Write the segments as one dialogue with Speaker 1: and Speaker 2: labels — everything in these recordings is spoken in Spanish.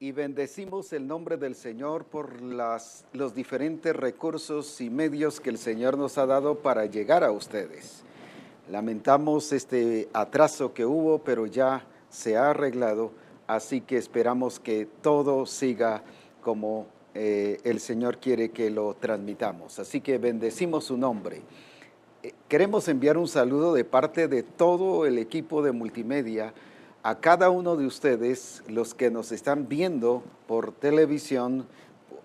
Speaker 1: y bendecimos el nombre del Señor por los diferentes recursos y medios que el Señor nos ha dado para llegar a ustedes. Lamentamos este atraso que hubo, pero ya se ha arreglado, así que esperamos que todo siga como el Señor quiere que lo transmitamos. Así que bendecimos su nombre. Queremos enviar un saludo de parte de todo el equipo de multimedia a cada uno de ustedes, los que nos están viendo por televisión,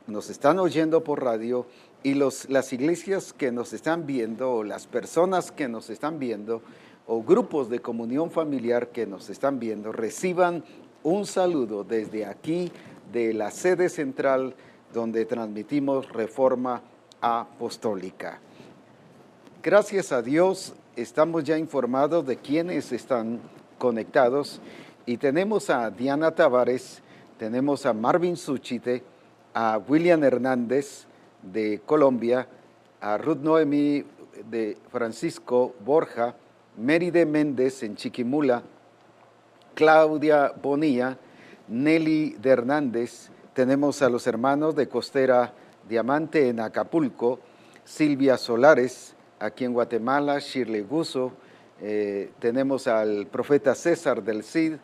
Speaker 1: nos están oyendo por radio, y las iglesias que nos están viendo, o las personas que nos están viendo, o grupos de comunión familiar que nos están viendo, reciban un saludo desde aquí, de la sede central, donde transmitimos Reforma Apostólica. Gracias a Dios, estamos ya informados de quiénes están conectados y tenemos a Diana Tavares, tenemos a Marvin Suchite, a William Hernández de Colombia, a Ruth Noemí de Francisco Borja, Méride Méndez en Chiquimula, Claudia Bonilla, Nelly de Hernández, tenemos a los hermanos de Costera Diamante en Acapulco, Silvia Solares, aquí en Guatemala, Shirley Guzo, tenemos al profeta César del CID,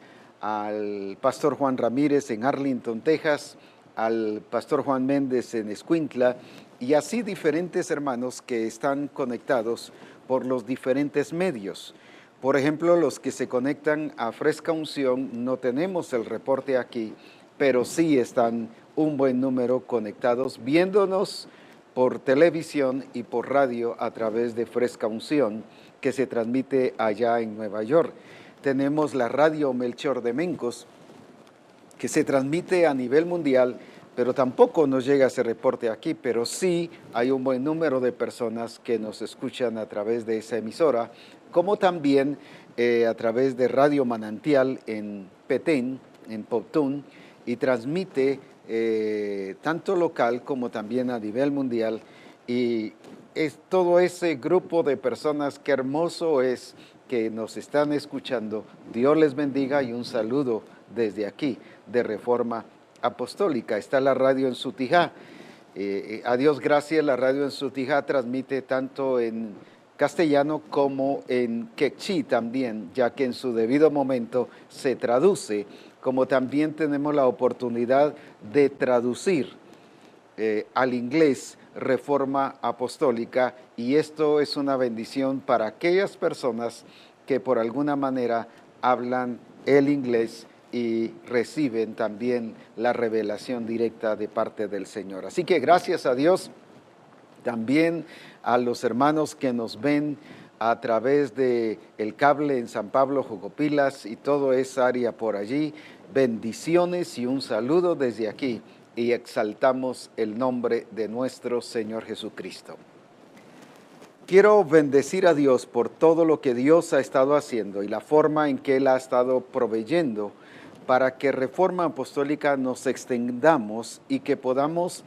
Speaker 1: al pastor Juan Ramírez en Arlington, Texas, al pastor Juan Méndez en Escuintla, y así diferentes hermanos que están conectados por los diferentes medios. Por ejemplo, los que se conectan a Fresca Unción, no tenemos el reporte aquí, pero sí están un buen número conectados, viéndonos por televisión y por radio a través de Fresca Unción, que se transmite allá en Nueva York. Tenemos la radio Melchor de Mencos, que se transmite a nivel mundial, pero tampoco nos llega ese reporte aquí, pero sí hay un buen número de personas que nos escuchan a través de esa emisora, como también a través de Radio Manantial en Petén, en Poptún, y transmite tanto local como también a nivel mundial, y es todo ese grupo de personas, qué hermoso es que nos están escuchando. Dios les bendiga y un saludo desde aquí de Reforma Apostólica. Está la radio en Sutijá. A Dios gracias, la radio en Sutijá transmite tanto en castellano como en quechí también, ya que en su debido momento se traduce, como también tenemos la oportunidad de traducir al inglés Reforma Apostólica, y esto es una bendición para aquellas personas que por alguna manera hablan el inglés y reciben también la revelación directa de parte del Señor. Así que gracias a Dios, también a los hermanos que nos ven a través de el cable en San Pablo, Jocopilas y toda esa área por allí. Bendiciones y un saludo desde aquí, y exaltamos el nombre de nuestro Señor Jesucristo. Quiero bendecir a Dios por todo lo que Dios ha estado haciendo y la forma en que Él ha estado proveyendo para que Reforma Apostólica nos extendamos y que podamos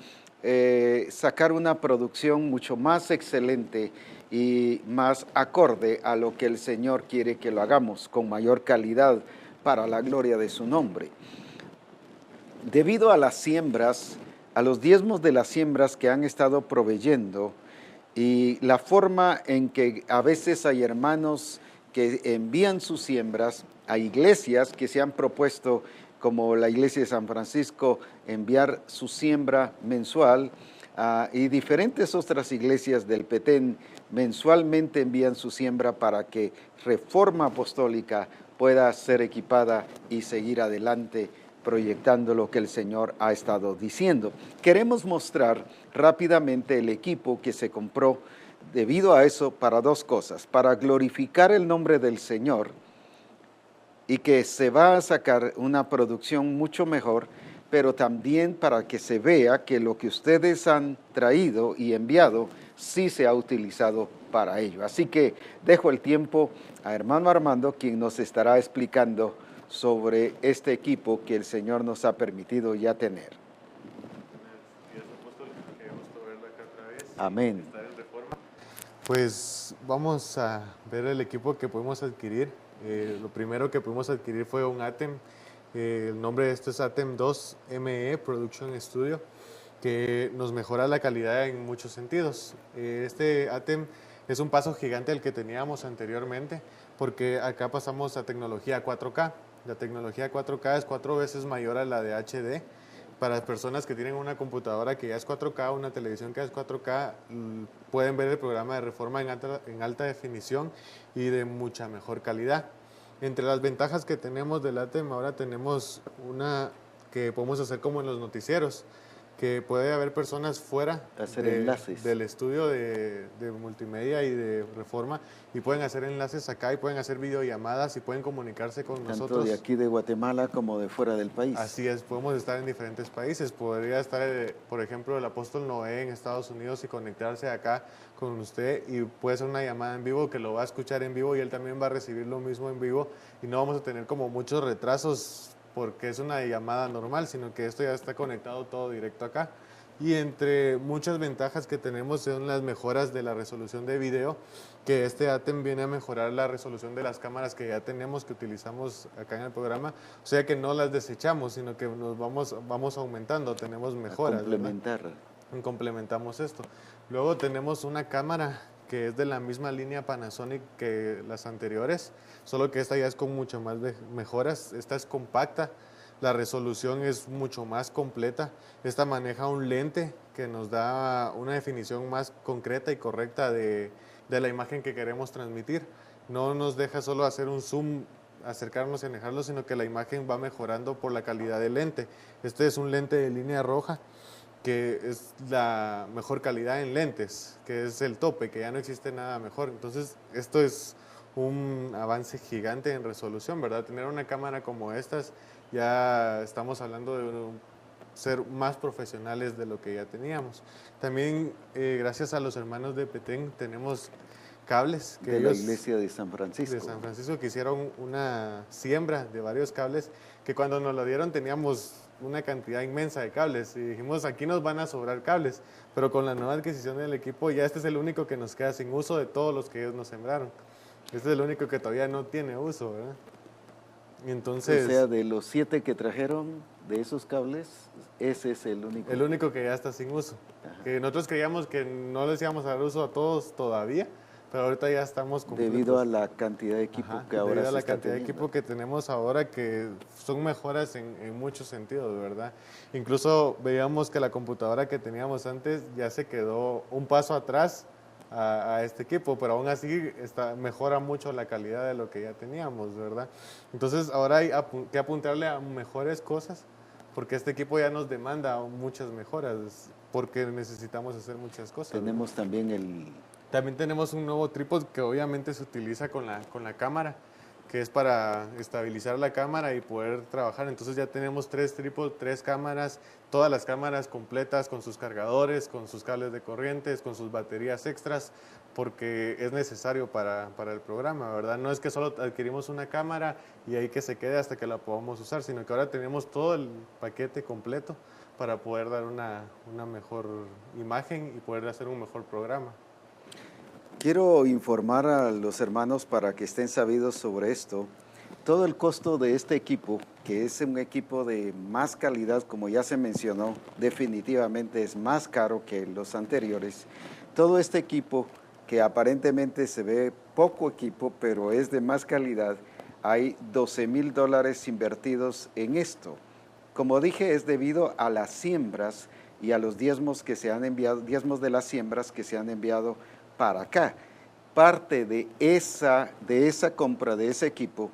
Speaker 1: sacar una producción mucho más excelente y más acorde a lo que el Señor quiere que lo hagamos, con mayor calidad para la gloria de su nombre. Debido a las siembras, a los diezmos de las siembras que han estado proveyendo, y la forma en que a veces hay hermanos que envían sus siembras a iglesias que se han propuesto, como la iglesia de San Francisco, enviar su siembra mensual, y diferentes otras iglesias del Petén mensualmente envían su siembra para que Reforma Apostólica pueda ser equipada y seguir adelante proyectando lo que el Señor ha estado diciendo. Queremos mostrar rápidamente el equipo que se compró debido a eso, para dos cosas: para glorificar el nombre del Señor, y que se va a sacar una producción mucho mejor, pero también para que se vea que lo que ustedes han traído y enviado sí se ha utilizado para ello. Así que dejo el tiempo a hermano Armando, quien nos estará explicando sobre este equipo que el Señor nos ha permitido ya tener. Amén.
Speaker 2: Pues vamos a ver el equipo que pudimos adquirir. Lo primero que pudimos adquirir fue un ATEM El nombre de esto es ATEM 2 ME Production Studio, que nos mejora la calidad en muchos sentidos. Este ATEM es un paso gigante al que teníamos anteriormente, porque acá pasamos a tecnología 4K. La tecnología 4K es 4 veces mayor a la de HD. Para las personas que tienen una computadora que ya es 4K, una televisión que es 4K, pueden ver el programa de Reforma en alta definición y de mucha mejor calidad. Entre las ventajas que tenemos del ATEM, ahora tenemos una que podemos hacer como en los noticieros, que puede haber personas fuera
Speaker 1: Hacer enlaces.
Speaker 2: del estudio de multimedia y de Reforma, y pueden hacer enlaces acá y pueden hacer videollamadas y pueden comunicarse con
Speaker 1: Tanto
Speaker 2: nosotros.
Speaker 1: de aquí de Guatemala como de fuera del país.
Speaker 2: Así es, podemos estar en diferentes países. Podría estar, por ejemplo, el apóstol Noé en Estados Unidos y conectarse acá con usted, y puede ser una llamada en vivo que lo va a escuchar en vivo y él también va a recibir lo mismo en vivo, y no vamos a tener como muchos retrasos porque es una llamada normal, sino que esto ya está conectado todo directo acá. Y entre muchas ventajas que tenemos son las mejoras de la resolución de video, que este ATEM viene a mejorar la resolución de las cámaras que ya tenemos, que utilizamos acá en el programa, o sea que no las desechamos, sino que nos vamos aumentando, tenemos mejoras.
Speaker 1: A complementar.
Speaker 2: Complementamos esto. Luego tenemos una cámara que es de la misma línea Panasonic que las anteriores, solo que esta ya es con mucho más mejoras. Esta es compacta, la resolución es mucho más completa. Esta maneja un lente que nos da una definición más concreta y correcta de la imagen que queremos transmitir. No nos deja solo hacer un zoom, acercarnos y alejarlo, sino que la imagen va mejorando por la calidad del lente. Este es un lente de línea roja, que es la mejor calidad en lentes, que es el tope, que ya no existe nada mejor. Entonces, esto es un avance gigante en resolución, ¿verdad? Tener una cámara como estas, ya estamos hablando de ser más profesionales de lo que ya teníamos. También, gracias a los hermanos de Petén, tenemos cables que
Speaker 1: de
Speaker 2: ellos,
Speaker 1: la iglesia de San Francisco.
Speaker 2: de San Francisco, que hicieron una siembra de varios cables, que cuando nos lo dieron teníamos una cantidad inmensa de cables y dijimos, aquí nos van a sobrar cables, pero con la nueva adquisición del equipo ya este es el único que nos queda sin uso de todos los que ellos nos sembraron. Este es el único que todavía no tiene uso, ¿verdad? Y entonces,
Speaker 1: o sea, de los 7 que trajeron de esos cables, ese es el único.
Speaker 2: el único que ya está sin uso. Que nosotros creíamos que no les íbamos a dar uso a todos todavía, pero ahorita ya estamos completos.
Speaker 1: Debido a la cantidad de equipo que ahora
Speaker 2: debido a
Speaker 1: se
Speaker 2: la
Speaker 1: está
Speaker 2: cantidad
Speaker 1: teniendo.
Speaker 2: de equipo que tenemos ahora, que son mejoras en muchos sentidos, ¿verdad? Incluso veíamos que la computadora que teníamos antes ya se quedó un paso atrás a este equipo, pero aún así mejora mucho la calidad de lo que ya teníamos, ¿verdad? Entonces ahora hay que apuntarle a mejores cosas, porque este equipo ya nos demanda muchas mejoras, porque necesitamos hacer muchas cosas.
Speaker 1: Tenemos también
Speaker 2: También tenemos un nuevo trípode que obviamente se utiliza con la cámara, que es para estabilizar la cámara y poder trabajar. Entonces ya tenemos 3 trípodes, 3 cámaras, todas las cámaras completas con sus cargadores, con sus cables de corrientes, con sus baterías extras, porque es necesario para el programa, ¿verdad? No es que solo adquirimos una cámara y ahí que se quede hasta que la podamos usar, sino que ahora tenemos todo el paquete completo para poder dar una mejor imagen y poder hacer un mejor programa.
Speaker 1: Quiero informar a los hermanos para que estén sabidos sobre esto. Todo el costo de este equipo, que es un equipo de más calidad, como ya se mencionó, definitivamente es más caro que los anteriores. Todo este equipo, que aparentemente se ve poco equipo, pero es de más calidad, hay $12,000 invertidos en esto. Como dije, es debido a las siembras y a los diezmos que se han enviado, diezmos de las siembras que se han enviado para acá. Parte de esa compra de ese equipo,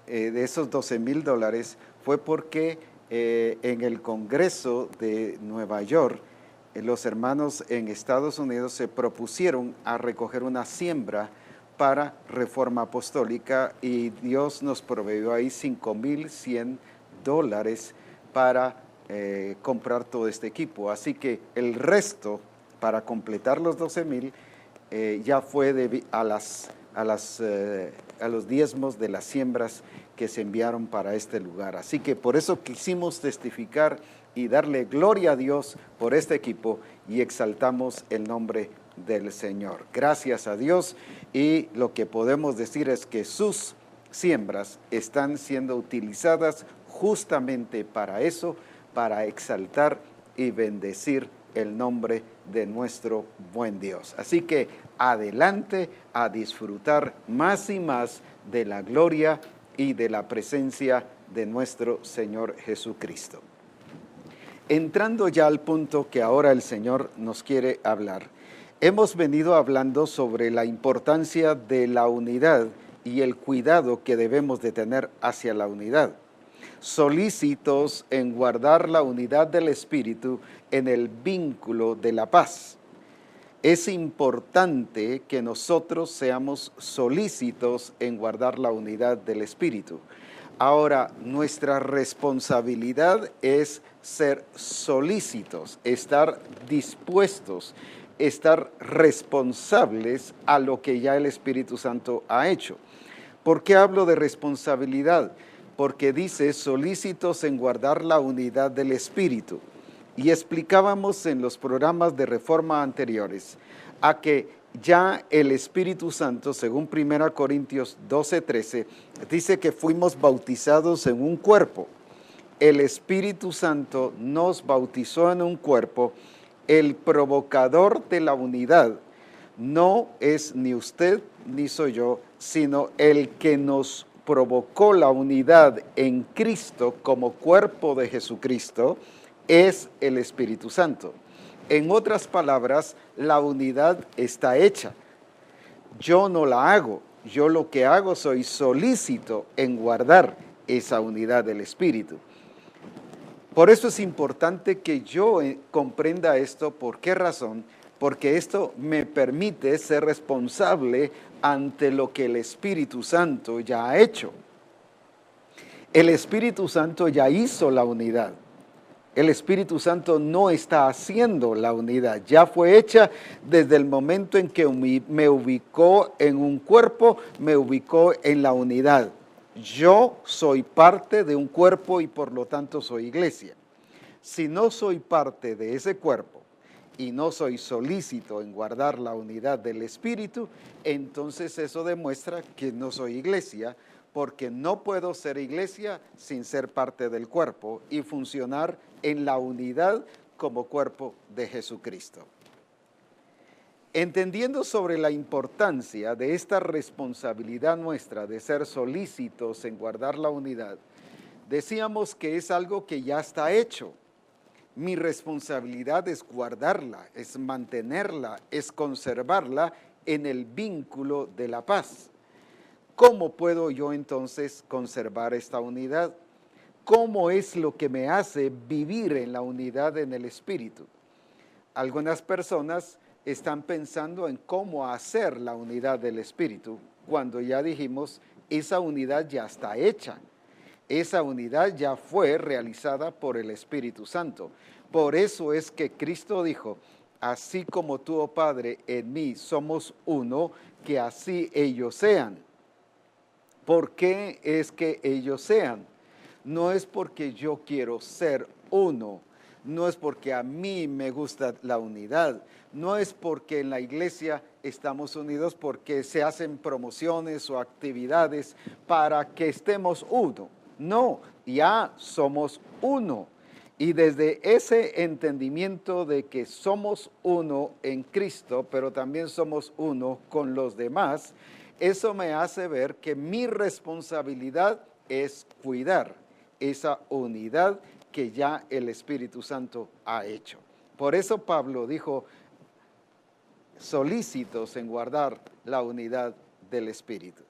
Speaker 1: de esos $12,000, fue porque en el Congreso de Nueva York, los hermanos en Estados Unidos se propusieron a recoger una siembra para Reforma Apostólica, y Dios nos proveyó ahí $5,100 para comprar todo este equipo. Así que el resto, para completar los 12,000, ya fue a los diezmos de las siembras que se enviaron para este lugar. Así que por eso quisimos testificar y darle gloria a Dios por este equipo, y exaltamos el nombre del Señor. Gracias a Dios, y lo que podemos decir es que sus siembras están siendo utilizadas justamente para eso, para exaltar y bendecir el nombre de nuestro buen Dios. Así que adelante a disfrutar más y más de la gloria y de la presencia de nuestro Señor Jesucristo. Entrando ya al punto que ahora el Señor nos quiere hablar, hemos venido hablando sobre la importancia de la unidad y el cuidado que debemos de tener hacia la unidad, solícitos en guardar la unidad del Espíritu en el vínculo de la paz. Es importante que nosotros seamos solícitos en guardar la unidad del Espíritu. Ahora, nuestra responsabilidad es ser solícitos, estar dispuestos, estar responsables a lo que ya el Espíritu Santo ha hecho. ¿Por qué hablo de responsabilidad? Porque dice solícitos en guardar la unidad del Espíritu. Y explicábamos en los programas de reforma anteriores a que ya el Espíritu Santo, según 1 Corintios 12:13, dice que fuimos bautizados en un cuerpo. El Espíritu Santo nos bautizó en un cuerpo. El provocador de la unidad no es ni usted ni soy yo, sino el que nos provocó la unidad en Cristo como cuerpo de Jesucristo, es el Espíritu Santo. En otras palabras, la unidad está hecha. Yo no la hago. Yo lo que hago, soy solícito en guardar esa unidad del Espíritu. Por eso es importante que yo comprenda esto. ¿Por qué razón? Porque esto me permite ser responsable ante lo que el Espíritu Santo ya ha hecho. El Espíritu Santo ya hizo la unidad. El Espíritu Santo no está haciendo la unidad, ya fue hecha desde el momento en que me ubicó en un cuerpo, me ubicó en la unidad. Yo soy parte de un cuerpo y por lo tanto soy iglesia. Si no soy parte de ese cuerpo y no soy solícito en guardar la unidad del Espíritu, entonces eso demuestra que no soy iglesia, porque no puedo ser iglesia sin ser parte del cuerpo y funcionar en la unidad como cuerpo de Jesucristo. Entendiendo sobre la importancia de esta responsabilidad nuestra de ser solícitos en guardar la unidad, decíamos que es algo que ya está hecho. Mi responsabilidad es guardarla, es mantenerla, es conservarla en el vínculo de la paz. ¿Cómo puedo yo entonces conservar esta unidad? ¿Cómo es lo que me hace vivir en la unidad en el Espíritu? Algunas personas están pensando en cómo hacer la unidad del Espíritu, cuando ya dijimos, esa unidad ya está hecha. Esa unidad ya fue realizada por el Espíritu Santo. Por eso es que Cristo dijo, así como tú, oh Padre, en mí somos uno, que así ellos sean. ¿Por qué es que ellos sean? No es porque yo quiero ser uno, no es porque a mí me gusta la unidad, no es porque en la iglesia estamos unidos porque se hacen promociones o actividades para que estemos uno. No, ya somos uno. Y desde ese entendimiento de que somos uno en Cristo, pero también somos uno con los demás, eso me hace ver que mi responsabilidad es cuidar esa unidad que ya el Espíritu Santo ha hecho. Por eso Pablo dijo, solícitos en guardar la unidad del Espíritu.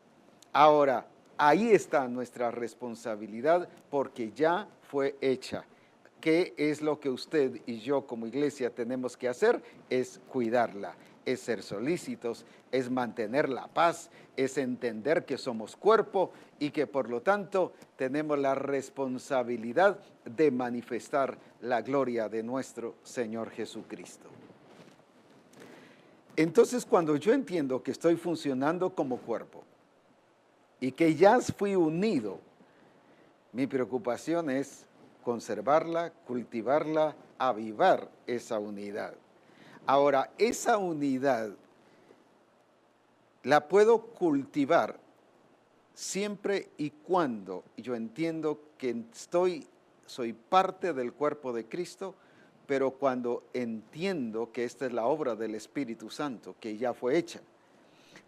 Speaker 1: Ahora, ahí está nuestra responsabilidad porque ya fue hecha. ¿Qué es lo que usted y yo como iglesia tenemos que hacer? Es cuidarla, es ser solícitos, es mantener la paz, es entender que somos cuerpo y que por lo tanto tenemos la responsabilidad de manifestar la gloria de nuestro Señor Jesucristo. Entonces, cuando yo entiendo que estoy funcionando como cuerpo y que ya fui unido, mi preocupación es conservarla, cultivarla, avivar esa unidad. Ahora, esa unidad la puedo cultivar siempre y cuando yo entiendo que soy parte del cuerpo de Cristo, pero cuando entiendo que esta es la obra del Espíritu Santo, que ya fue hecha.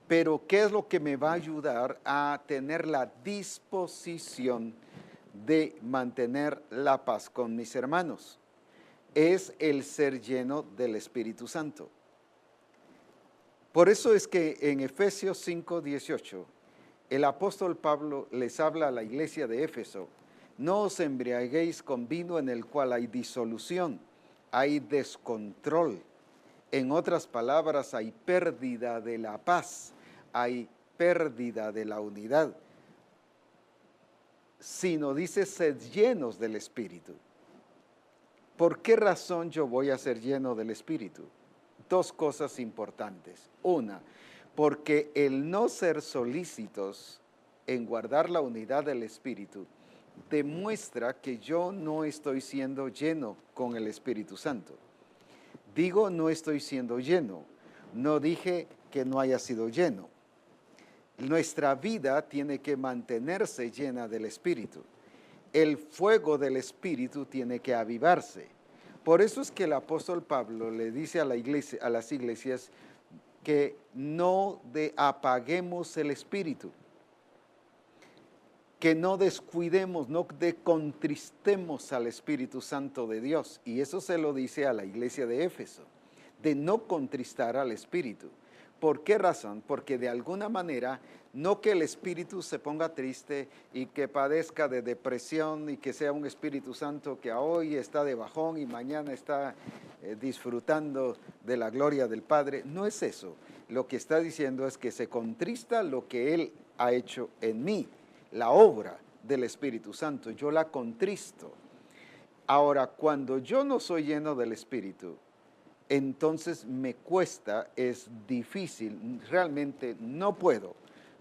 Speaker 1: Pero ¿qué es lo que me va a ayudar a tener la disposición de mantener la paz con mis hermanos? Es el ser lleno del Espíritu Santo. Por eso es que en Efesios 5:18, el apóstol Pablo les habla a la iglesia de Éfeso: no os embriaguéis con vino en el cual hay disolución, hay descontrol. En otras palabras, hay pérdida de la paz, hay pérdida de la unidad. Sino dice, sed llenos del Espíritu. ¿Por qué razón yo voy a ser lleno del Espíritu? Dos cosas importantes. Una, porque el no ser solícitos en guardar la unidad del Espíritu demuestra que yo no estoy siendo lleno con el Espíritu Santo. Digo, no estoy siendo lleno. No dije que no haya sido lleno. Nuestra vida tiene que mantenerse llena del Espíritu. El fuego del Espíritu tiene que avivarse. Por eso es que el apóstol Pablo le dice a las iglesias que no apaguemos el Espíritu, que no descuidemos, no contristemos al Espíritu Santo de Dios. Y eso se lo dice a la iglesia de Éfeso, de no contristar al Espíritu. ¿Por qué razón? Porque de alguna manera, no que el Espíritu se ponga triste y que padezca de depresión y que sea un Espíritu Santo que hoy está de bajón y mañana está disfrutando de la gloria del Padre. No es eso. Lo que está diciendo es que se contrista lo que Él ha hecho en mí, la obra del Espíritu Santo. Yo la contristo. Ahora, cuando yo no soy lleno del Espíritu, entonces me cuesta, es difícil, realmente no puedo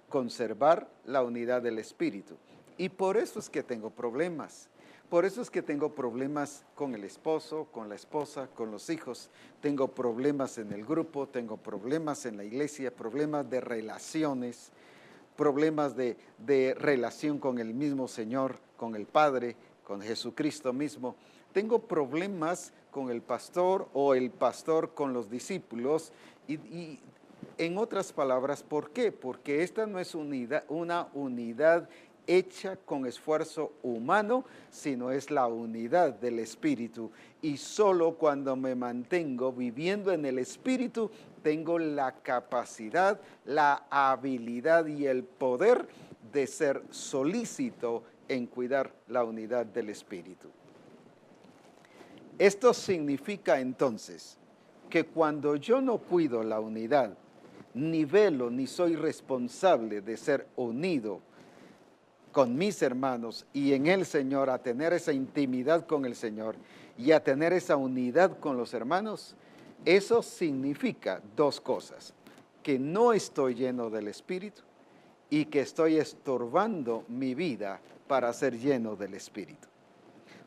Speaker 1: conservar la unidad del Espíritu. Y por eso es que tengo problemas. Por eso es que tengo problemas con el esposo, con la esposa, con los hijos. Tengo problemas en el grupo, tengo problemas en la iglesia, problemas de relaciones, problemas de relación con el mismo Señor, con el Padre, con Jesucristo mismo. Tengo problemas con el pastor o el pastor con los discípulos y en otras palabras, ¿por qué? Porque esta no es una unidad hecha con esfuerzo humano, sino es la unidad del Espíritu. Y solo cuando me mantengo viviendo en el Espíritu, tengo la capacidad, la habilidad y el poder de ser solícito en cuidar la unidad del Espíritu. Esto significa entonces que cuando yo no cuido la unidad, ni velo ni soy responsable de ser unido con mis hermanos y en el Señor, a tener esa intimidad con el Señor y a tener esa unidad con los hermanos, eso significa dos cosas: que no estoy lleno del Espíritu y que estoy estorbando mi vida para ser lleno del Espíritu.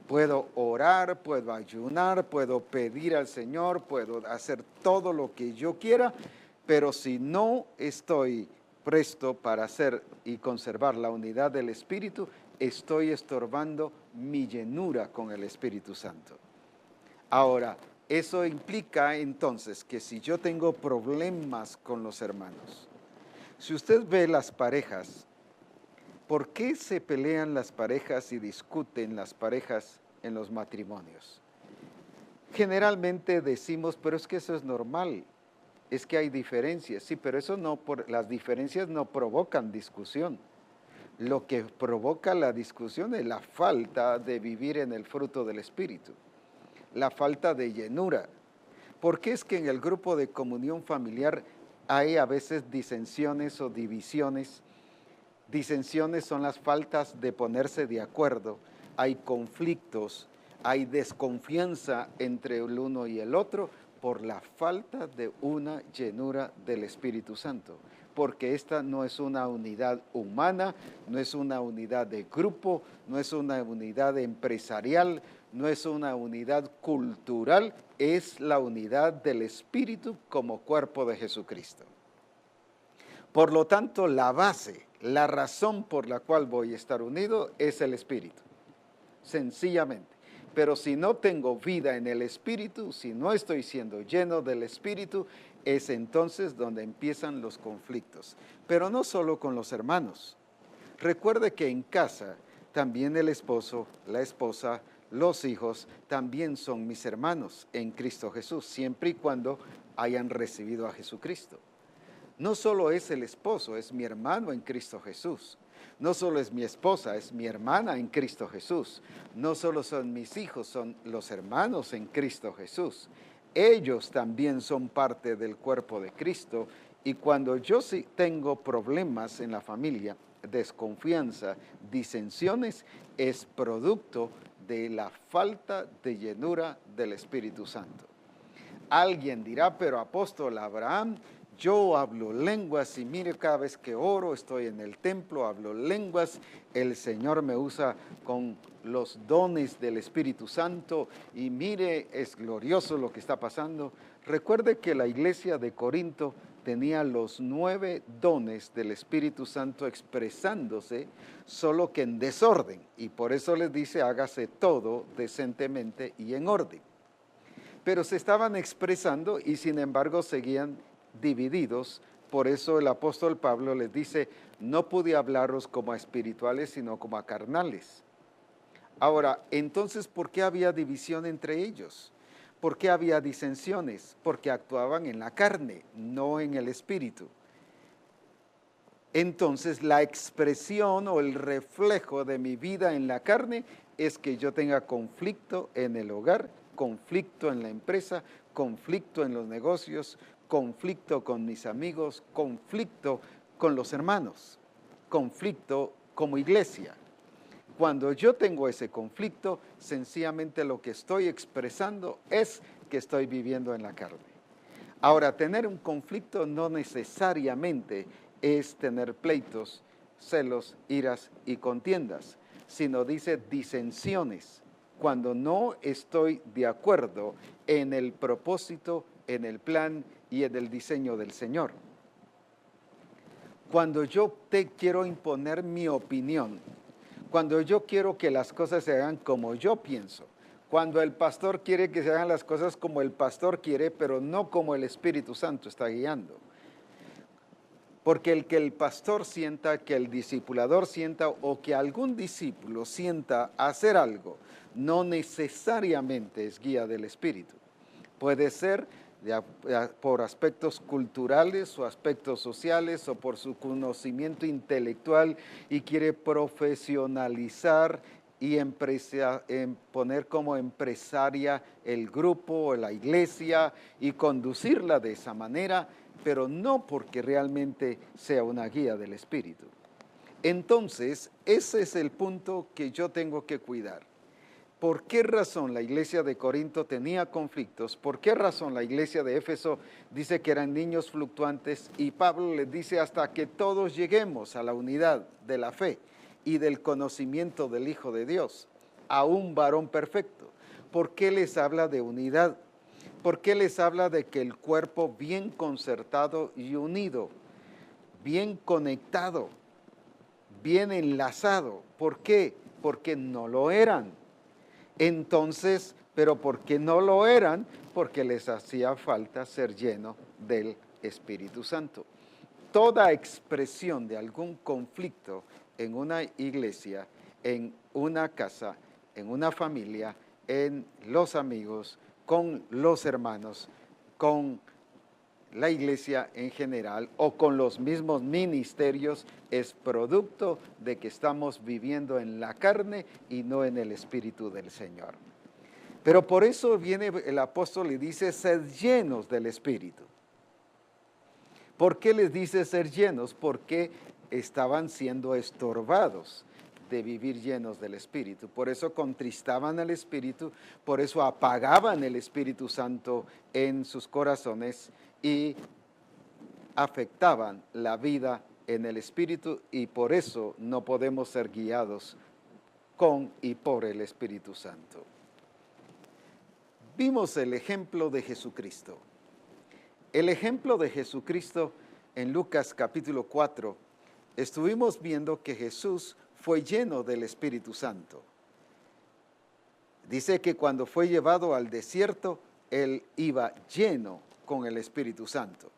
Speaker 1: Puedo orar, puedo ayunar, puedo pedir al Señor, puedo hacer todo lo que yo quiera, pero si no estoy presto para hacer y conservar la unidad del Espíritu, estoy estorbando mi llenura con el Espíritu Santo. Ahora, eso implica entonces que si yo tengo problemas con los hermanos, si usted ve las parejas, ¿por qué se pelean las parejas y discuten las parejas en los matrimonios? Generalmente decimos, pero es que eso es normal, es que hay diferencias. Sí, pero eso no, las diferencias no provocan discusión. Lo que provoca la discusión es la falta de vivir en el fruto del Espíritu, la falta de llenura. ¿Por qué es que en el grupo de comunión familiar hay a veces disensiones o divisiones? Disensiones son las faltas de ponerse de acuerdo, hay conflictos, hay desconfianza entre el uno y el otro por la falta de una llenura del Espíritu Santo, porque esta no es una unidad humana, no es una unidad de grupo, no es una unidad empresarial, no es una unidad cultural, es la unidad del Espíritu como cuerpo de Jesucristo. Por lo tanto, la base, la razón por la cual voy a estar unido es el Espíritu. sencillamente. Pero si no tengo vida en el Espíritu, si no estoy siendo lleno del Espíritu, es entonces donde empiezan los conflictos. Pero no solo con los hermanos. Recuerde que en casa también el esposo, la esposa, los hijos también son mis hermanos en Cristo Jesús, siempre y cuando hayan recibido a Jesucristo. No solo es el esposo, es mi hermano en Cristo Jesús. No solo es mi esposa, es mi hermana en Cristo Jesús. No solo son mis hijos, son los hermanos en Cristo Jesús. Ellos también son parte del cuerpo de Cristo. Y cuando yo sí tengo problemas en la familia, desconfianza, disensiones, es producto de la falta de llenura del Espíritu Santo. Alguien dirá, pero apóstol Abraham, yo hablo lenguas y mire, cada vez que oro, estoy en el templo, hablo lenguas, el Señor me usa con los dones del Espíritu Santo y mire, es glorioso lo que está pasando. Recuerde que la iglesia de Corinto tenía los 9 dones del Espíritu Santo expresándose, solo que en desorden, y por eso les dice, hágase todo decentemente y en orden. Pero se estaban expresando y sin embargo seguían divididos. Por eso el apóstol Pablo les dice, no pude hablaros como a espirituales, sino como a carnales. Ahora, entonces, ¿por qué había división entre ellos? ¿Por qué había disensiones? Porque actuaban en la carne, no en el espíritu. Entonces, la expresión o el reflejo de mi vida en la carne es que yo tenga conflicto en el hogar, conflicto en la empresa, conflicto en los negocios, conflicto con mis amigos, conflicto con los hermanos, conflicto como iglesia. Cuando yo tengo ese conflicto, sencillamente lo que estoy expresando es que estoy viviendo en la carne. Ahora, tener un conflicto no necesariamente es tener pleitos, celos, iras y contiendas, sino dice disensiones, cuando no estoy de acuerdo en el propósito, en el plan y en el diseño del Señor. Cuando yo te quiero imponer mi opinión, cuando yo quiero que las cosas se hagan como yo pienso, cuando el pastor quiere que se hagan las cosas como el pastor quiere, pero no como el Espíritu Santo está guiando. Porque el que el pastor sienta, que el discipulador sienta o que algún discípulo sienta hacer algo, no necesariamente es guía del Espíritu. Puede ser por aspectos culturales o aspectos sociales o por su conocimiento intelectual y quiere profesionalizar y poner como empresaria el grupo o la iglesia y conducirla de esa manera, pero no porque realmente sea una guía del Espíritu. Entonces, ese es el punto que yo tengo que cuidar. ¿Por qué razón la iglesia de Corinto tenía conflictos? ¿Por qué razón la iglesia de Éfeso dice que eran niños fluctuantes? Y Pablo les dice hasta que todos lleguemos a la unidad de la fe y del conocimiento del Hijo de Dios, a un varón perfecto. ¿Por qué les habla de unidad? ¿Por qué les habla de que el cuerpo bien concertado y unido, bien conectado, bien enlazado? ¿Por qué? Porque no lo eran. Entonces, ¿pero por qué no lo eran? Porque les hacía falta ser lleno del Espíritu Santo. Toda expresión de algún conflicto en una iglesia, en una casa, en una familia, en los amigos, con los hermanos, con la iglesia en general o con los mismos ministerios es producto de que estamos viviendo en la carne y no en el Espíritu del Señor. Pero por eso viene el apóstol y dice ser llenos del Espíritu. ¿Por qué les dice ser llenos? Porque estaban siendo estorbados de vivir llenos del Espíritu. Por eso contristaban al Espíritu, por eso apagaban el Espíritu Santo en sus corazones y afectaban la vida en el Espíritu y por eso no podemos ser guiados con y por el Espíritu Santo. Vimos el ejemplo de Jesucristo. El ejemplo de Jesucristo en Lucas capítulo 4, estuvimos viendo que Jesús fue lleno del Espíritu Santo. Dice que cuando fue llevado al desierto, él iba lleno con el Espíritu Santo.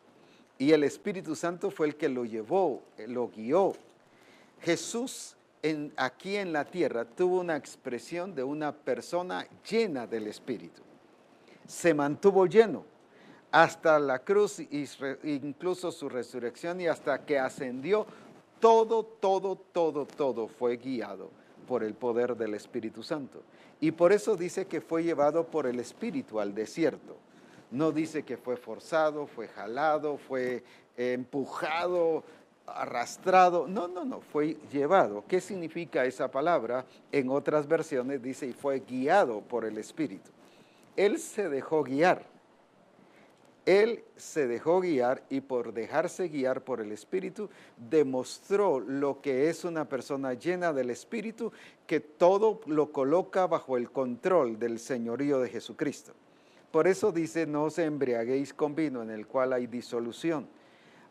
Speaker 1: Y el Espíritu Santo fue el que lo llevó, lo guió. Jesús aquí en la tierra tuvo una expresión de una persona llena del Espíritu. Se mantuvo lleno hasta la cruz, incluso su resurrección, y hasta que ascendió, todo fue guiado por el poder del Espíritu Santo. Y por eso dice que fue llevado por el Espíritu al desierto. No dice que fue forzado, fue jalado, fue empujado, arrastrado. No, fue llevado. ¿Qué significa esa palabra? En otras versiones dice, y fue guiado por el Espíritu. Él se dejó guiar. Él se dejó guiar y por dejarse guiar por el Espíritu, demostró lo que es una persona llena del Espíritu, que todo lo coloca bajo el control del señorío de Jesucristo. Por eso dice, no os embriaguéis con vino en el cual hay disolución,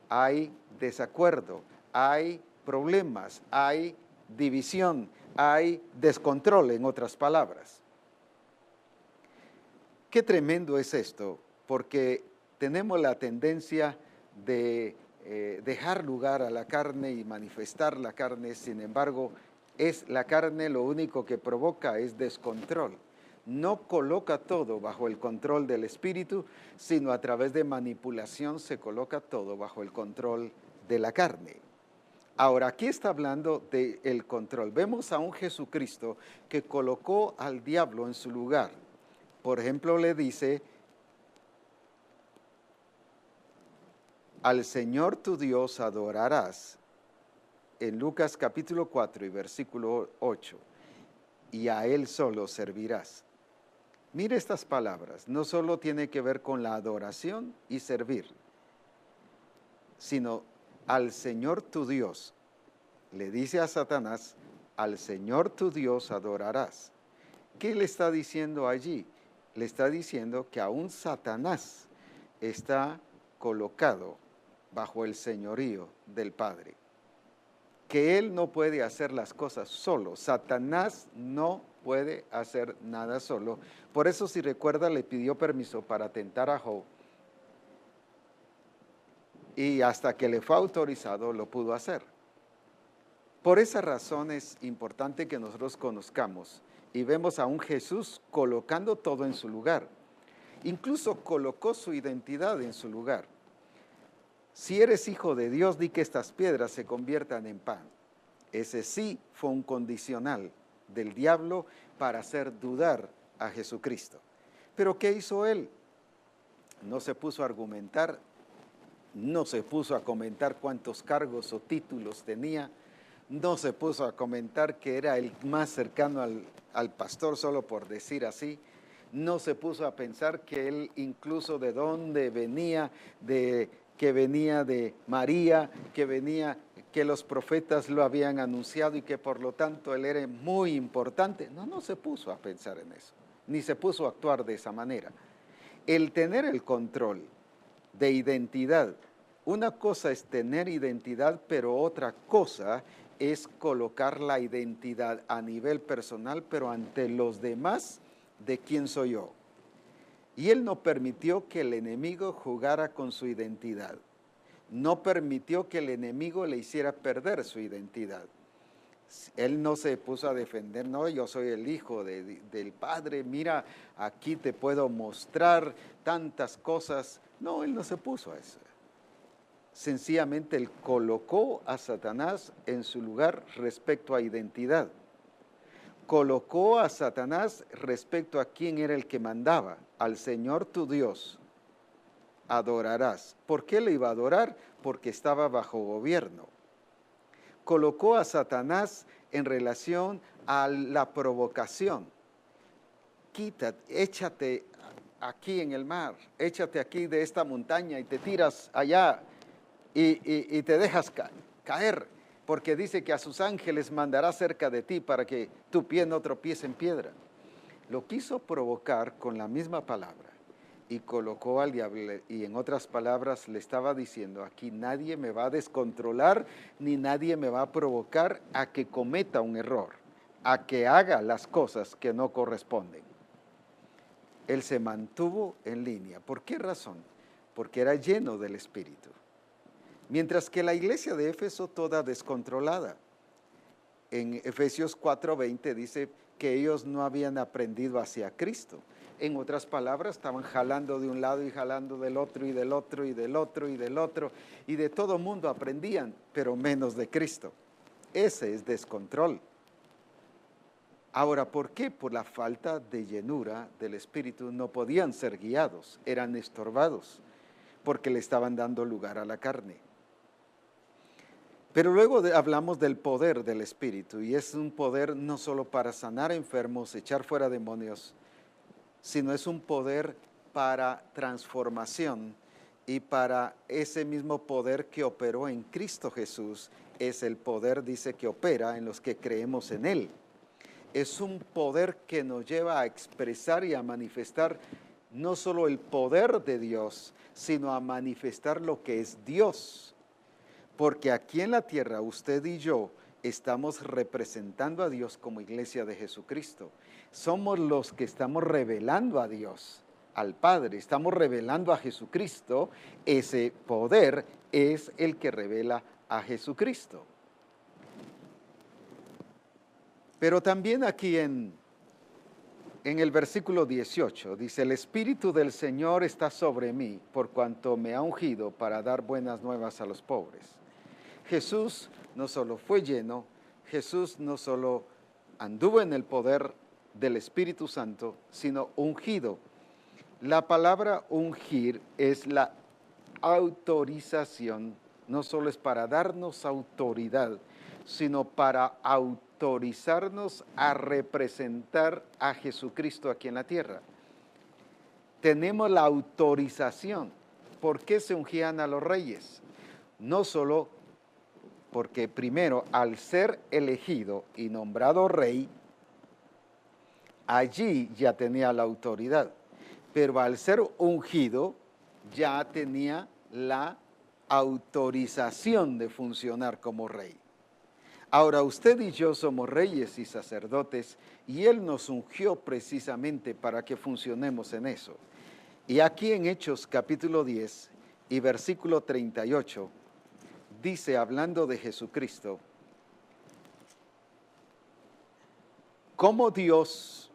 Speaker 1: hay desacuerdo, hay problemas, hay división, hay descontrol, en otras palabras. Qué tremendo es esto, porque tenemos la tendencia de dejar lugar a la carne y manifestar la carne. Sin embargo, la carne lo único que provoca es descontrol. No coloca todo bajo el control del Espíritu, sino a través de manipulación se coloca todo bajo el control de la carne. Ahora, aquí está hablando del control. Vemos a un Jesucristo que colocó al diablo en su lugar. Por ejemplo, le dice, al Señor tu Dios adorarás, en Lucas capítulo 4 y versículo 8, y a Él solo servirás. Mire estas palabras, no solo tiene que ver con la adoración y servir, sino al Señor tu Dios. Le dice a Satanás, al Señor tu Dios adorarás. ¿Qué le está diciendo allí? Le está diciendo que aún Satanás está colocado bajo el señorío del Padre, que él no puede hacer las cosas solo. Satanás no puede hacer nada solo. Por eso, si recuerda, le pidió permiso para tentar a Job, y hasta que le fue autorizado lo pudo hacer. Por esa razón es importante que nosotros conozcamos y vemos a un Jesús colocando todo en su lugar. Incluso colocó su identidad en su lugar. Si eres hijo de Dios, di que estas piedras se conviertan en pan. Ese sí fue un condicional del diablo para hacer dudar a Jesucristo. Pero ¿qué hizo él? No se puso a argumentar, no se puso a comentar cuántos cargos o títulos tenía, no se puso a comentar que era el más cercano al pastor, solo por decir así. No se puso a pensar que él incluso de dónde venía, que venía de María, que los profetas lo habían anunciado y que por lo tanto él era muy importante. No se puso a pensar en eso, ni se puso a actuar de esa manera. El tener el control de identidad, una cosa es tener identidad, pero otra cosa es colocar la identidad a nivel personal, pero ante los demás, ¿de quién soy yo? Y él no permitió que el enemigo jugara con su identidad. No permitió que el enemigo le hiciera perder su identidad. Él no se puso a defender, no, yo soy el hijo del Padre, mira, aquí te puedo mostrar tantas cosas. No, él no se puso a eso. Sencillamente él colocó a Satanás en su lugar respecto a identidad. Colocó a Satanás respecto a quién era el que mandaba. Al Señor tu Dios adorarás. ¿Por qué le iba a adorar? Porque estaba bajo gobierno. Colocó a Satanás en relación a la provocación. Quítate, échate aquí en el mar, échate aquí de esta montaña y te tiras allá y te dejas caer, porque dice que a sus ángeles mandará cerca de ti para que tu pie no tropiece en piedra. Lo quiso provocar con la misma palabra y colocó al diablo, y en otras palabras le estaba diciendo, aquí nadie me va a descontrolar, ni nadie me va a provocar a que cometa un error, a que haga las cosas que no corresponden. Él se mantuvo en línea. ¿Por qué razón? Porque era lleno del Espíritu. Mientras que la iglesia de Éfeso toda descontrolada. En Efesios 4:20 dice que ellos no habían aprendido hacia Cristo. En otras palabras, estaban jalando de un lado y jalando del otro y del otro y del otro y del otro. Y de todo mundo aprendían, pero menos de Cristo. Ese es descontrol. Ahora, ¿por qué? Por la falta de llenura del Espíritu no podían ser guiados, eran estorbados, porque le estaban dando lugar a la carne. Pero luego hablamos del poder del Espíritu, y es un poder no solo para sanar enfermos, echar fuera demonios, sino es un poder para transformación, y para ese mismo poder que operó en Cristo Jesús, es el poder, dice, que opera en los que creemos en Él. Es un poder que nos lleva a expresar y a manifestar no solo el poder de Dios, sino a manifestar lo que es Dios. Porque aquí en la tierra, usted y yo estamos representando a Dios como iglesia de Jesucristo. Somos los que estamos revelando a Dios, al Padre. Estamos revelando a Jesucristo. Ese poder es el que revela a Jesucristo. Pero también aquí en el versículo 18 dice, el Espíritu del Señor está sobre mí, por cuanto me ha ungido para dar buenas nuevas a los pobres. Jesús no solo fue lleno, Jesús no solo anduvo en el poder del Espíritu Santo, sino ungido. La palabra ungir es la autorización, no solo es para darnos autoridad, sino para autorizarnos a representar a Jesucristo aquí en la tierra. Tenemos la autorización. ¿Por qué se ungían a los reyes? No solo porque primero, al ser elegido y nombrado rey, allí ya tenía la autoridad, pero al ser ungido ya tenía la autorización de funcionar como rey. Ahora usted y yo somos reyes y sacerdotes, y Él nos ungió precisamente para que funcionemos en eso. Y aquí en Hechos capítulo 10 y versículo 38, dice, hablando de Jesucristo, cómo Dios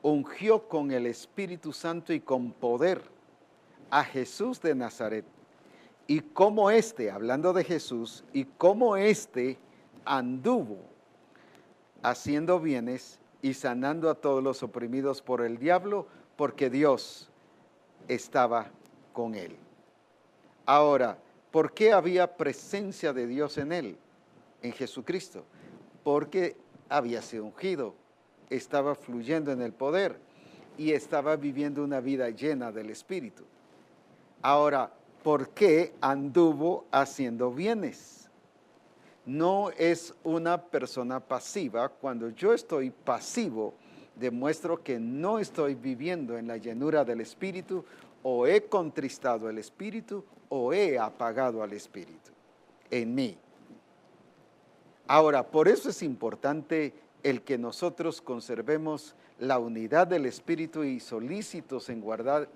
Speaker 1: ungió con el Espíritu Santo y con poder a Jesús de Nazaret, y cómo hablando de Jesús, y cómo anduvo haciendo bienes y sanando a todos los oprimidos por el diablo, porque Dios estaba con él. Ahora, ¿por qué había presencia de Dios en él, en Jesucristo? Porque había sido ungido, estaba fluyendo en el poder y estaba viviendo una vida llena del Espíritu. Ahora, ¿por qué anduvo haciendo bienes? No es una persona pasiva. Cuando yo estoy pasivo, demuestro que no estoy viviendo en la llenura del Espíritu, o he contristado el Espíritu, o he apagado al Espíritu en mí. Ahora, por eso es importante el que nosotros conservemos la unidad del Espíritu y solícitos en guardar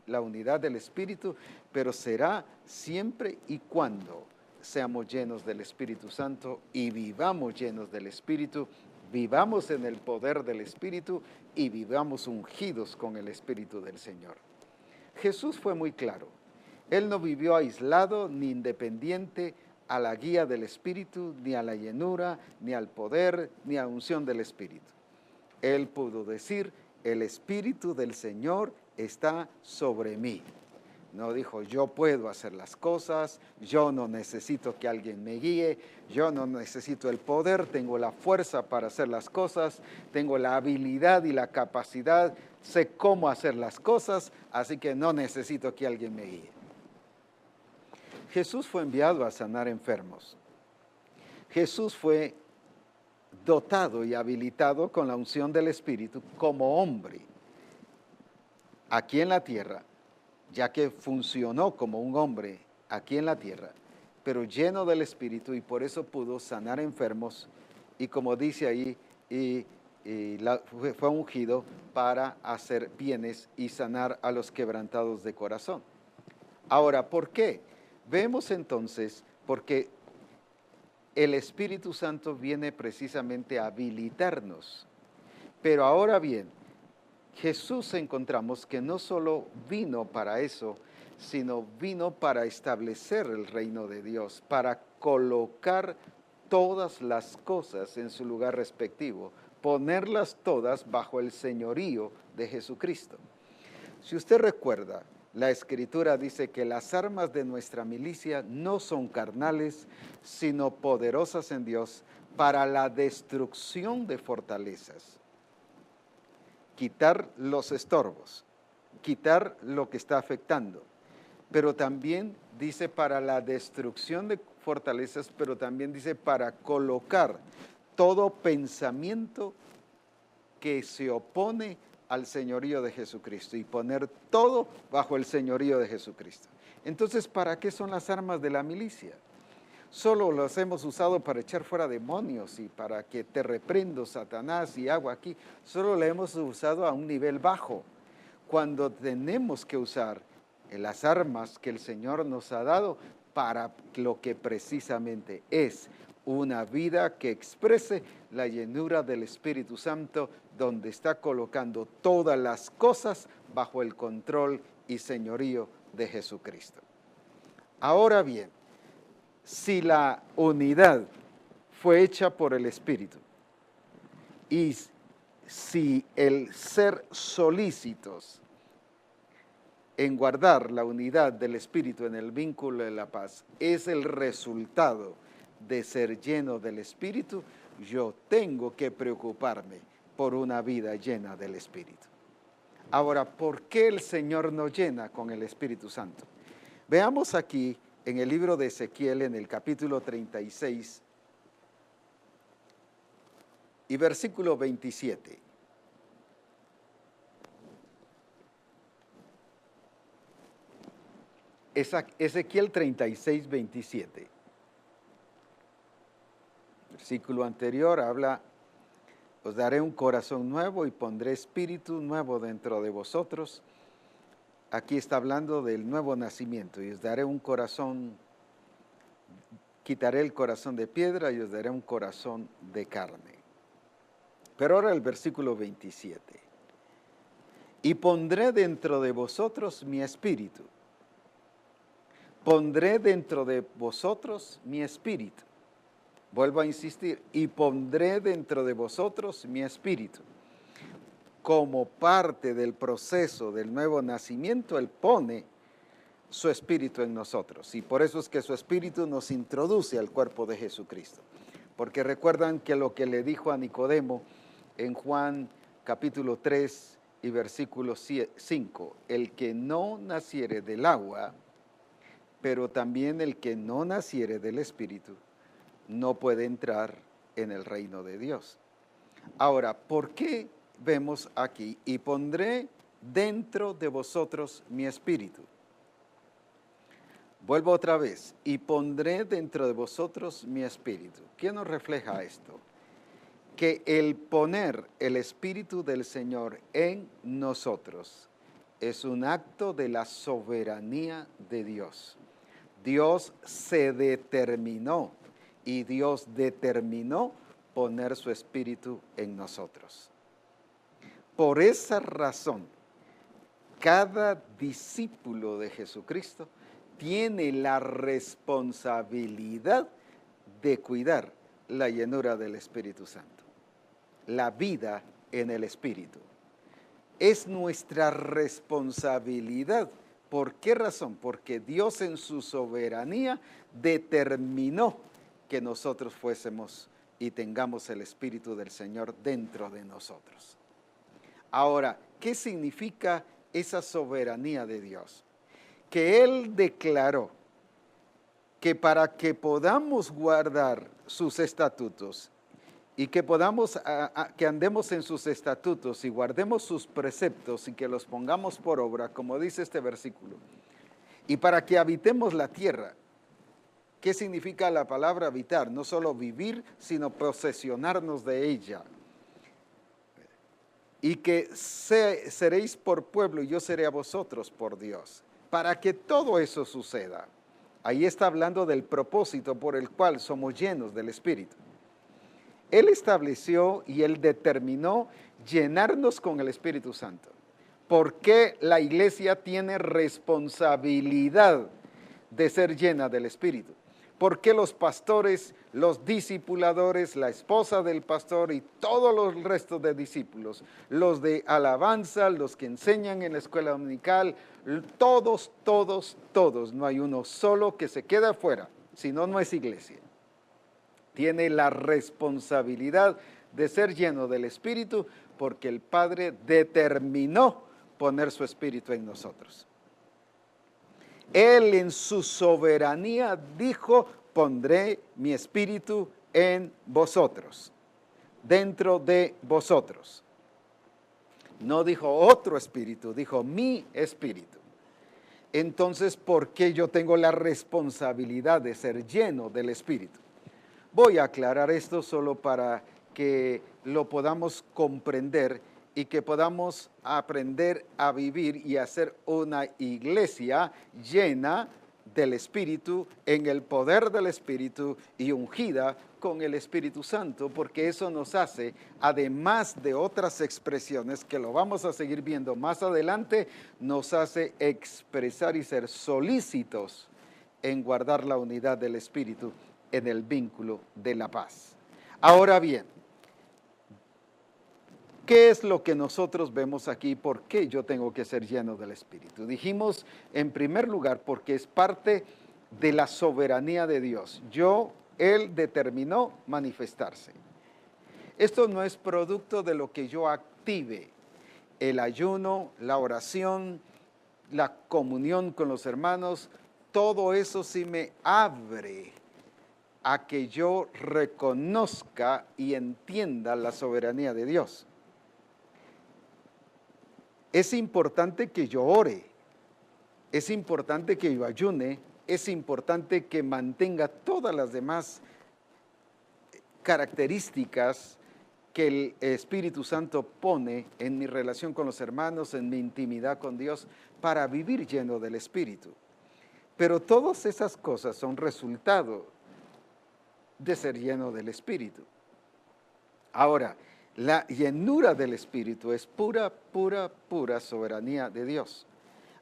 Speaker 1: la unidad del Espíritu, pero será siempre y cuando seamos llenos del Espíritu Santo y vivamos llenos del Espíritu, vivamos en el poder del Espíritu y vivamos ungidos con el Espíritu del Señor. Jesús fue muy claro. Él no vivió aislado ni independiente a la guía del Espíritu, ni a la llenura, ni al poder, ni a la unción del Espíritu. Él pudo decir, el Espíritu del Señor está sobre mí. No dijo, yo puedo hacer las cosas, yo no necesito que alguien me guíe, yo no necesito el poder, tengo la fuerza para hacer las cosas, tengo la habilidad y la capacidad, sé cómo hacer las cosas, así que no necesito que alguien me guíe. Jesús fue enviado a sanar enfermos. Jesús fue dotado y habilitado con la unción del Espíritu como hombre aquí en la tierra, ya que funcionó como un hombre aquí en la tierra, pero lleno del Espíritu, y por eso pudo sanar enfermos, y como dice ahí, y fue ungido para hacer bienes y sanar a los quebrantados de corazón. Ahora, ¿por qué? Vemos entonces, porque el Espíritu Santo viene precisamente a habilitarnos. Pero ahora bien, Jesús encontramos que no solo vino para eso, sino vino para establecer el reino de Dios, para colocar todas las cosas en su lugar respectivo, ponerlas todas bajo el señorío de Jesucristo. Si usted recuerda, la Escritura dice que las armas de nuestra milicia no son carnales, sino poderosas en Dios para la destrucción de fortalezas. Quitar los estorbos, quitar lo que está afectando, pero también dice para la destrucción de fortalezas, pero también dice para colocar todo pensamiento que se opone al señorío de Jesucristo y poner todo bajo el señorío de Jesucristo. Entonces, ¿para qué son las armas de la milicia? Solo las hemos usado para echar fuera demonios y para que te reprendo, Satanás, y hago aquí. Solo la hemos usado a un nivel bajo. Cuando tenemos que usar las armas que el Señor nos ha dado para lo que precisamente es una vida que exprese la llenura del Espíritu Santo, donde está colocando todas las cosas bajo el control y señorío de Jesucristo. Ahora bien, si la unidad fue hecha por el Espíritu y si el ser solícitos en guardar la unidad del Espíritu en el vínculo de la paz es el resultado de ser lleno del Espíritu, yo tengo que preocuparme por una vida llena del Espíritu. Ahora, ¿por qué el Señor nos llena con el Espíritu Santo? Veamos aquí en el libro de Ezequiel, en el capítulo 36 y versículo 27. Ezequiel 36, 27. El versículo anterior habla: os daré un corazón nuevo y pondré espíritu nuevo dentro de vosotros. Aquí está hablando del nuevo nacimiento. Y os daré un corazón, quitaré el corazón de piedra y os daré un corazón de carne. Pero ahora el versículo 27. Y pondré dentro de vosotros mi espíritu. Pondré dentro de vosotros mi espíritu. Vuelvo a insistir, y pondré dentro de vosotros mi espíritu. Como parte del proceso del nuevo nacimiento, Él pone su espíritu en nosotros. Y por eso es que su espíritu nos introduce al cuerpo de Jesucristo. Porque recuerdan que lo que le dijo a Nicodemo en Juan capítulo 3 y versículo 5, el que no naciere del agua, pero también el que no naciere del espíritu, no puede entrar en el reino de Dios. Ahora, ¿por qué vemos aquí? Y pondré dentro de vosotros mi espíritu. Vuelvo otra vez. Y pondré dentro de vosotros mi espíritu. ¿Qué nos refleja esto? Que el poner el espíritu del Señor en nosotros es un acto de la soberanía de Dios. Dios se determinó y Dios determinó poner su espíritu en nosotros. Por esa razón, cada discípulo de Jesucristo tiene la responsabilidad de cuidar la llenura del Espíritu Santo, la vida en el Espíritu. Es nuestra responsabilidad. ¿Por qué razón? Porque Dios en su soberanía determinó que nosotros fuésemos y tengamos el Espíritu del Señor dentro de nosotros. Ahora, ¿qué significa esa soberanía de Dios? Que Él declaró que para que podamos guardar sus estatutos y que podamos, que andemos en sus estatutos y guardemos sus preceptos y que los pongamos por obra, como dice este versículo, y para que habitemos la tierra. ¿Qué significa la palabra habitar? No solo vivir, sino posesionarnos de ella. y que seréis por pueblo y yo seré a vosotros por Dios. Para que todo eso suceda, ahí está hablando del propósito por el cual somos llenos del Espíritu. Él estableció y Él determinó llenarnos con el Espíritu Santo. Porque la iglesia tiene responsabilidad de ser llena del Espíritu. Porque los pastores, los discipuladores, la esposa del pastor y todos los restos de discípulos, los de alabanza, los que enseñan en la escuela dominical, todos, no hay uno solo que se queda afuera, si no, no es iglesia. Tiene la responsabilidad de ser lleno del Espíritu porque el Padre determinó poner su Espíritu en nosotros. Él en su soberanía dijo, pondré mi Espíritu en vosotros, dentro de vosotros. No dijo otro espíritu, dijo mi Espíritu. Entonces, ¿por qué yo tengo la responsabilidad de ser lleno del Espíritu? Voy a aclarar esto solo para que lo podamos comprender y que podamos aprender a vivir y hacer una iglesia llena del Espíritu, en el poder del Espíritu y ungida con el Espíritu Santo, porque eso nos hace, además de otras expresiones que lo vamos a seguir viendo más adelante, nos hace expresar y ser solícitos en guardar la unidad del Espíritu en el vínculo de la paz. Ahora bien, ¿qué es lo que nosotros vemos aquí? ¿Por qué yo tengo que ser lleno del Espíritu? Dijimos, en primer lugar, porque es parte de la soberanía de Dios. Él determinó manifestarse. Esto no es producto de lo que yo active. El ayuno, la oración, la comunión con los hermanos, todo eso sí me abre a que yo reconozca y entienda la soberanía de Dios. Es importante que yo ore, es importante que yo ayune, es importante que mantenga todas las demás características que el Espíritu Santo pone en mi relación con los hermanos, en mi intimidad con Dios, para vivir lleno del Espíritu. Pero todas esas cosas son resultado de ser lleno del Espíritu. Ahora, la llenura del Espíritu es pura soberanía de Dios.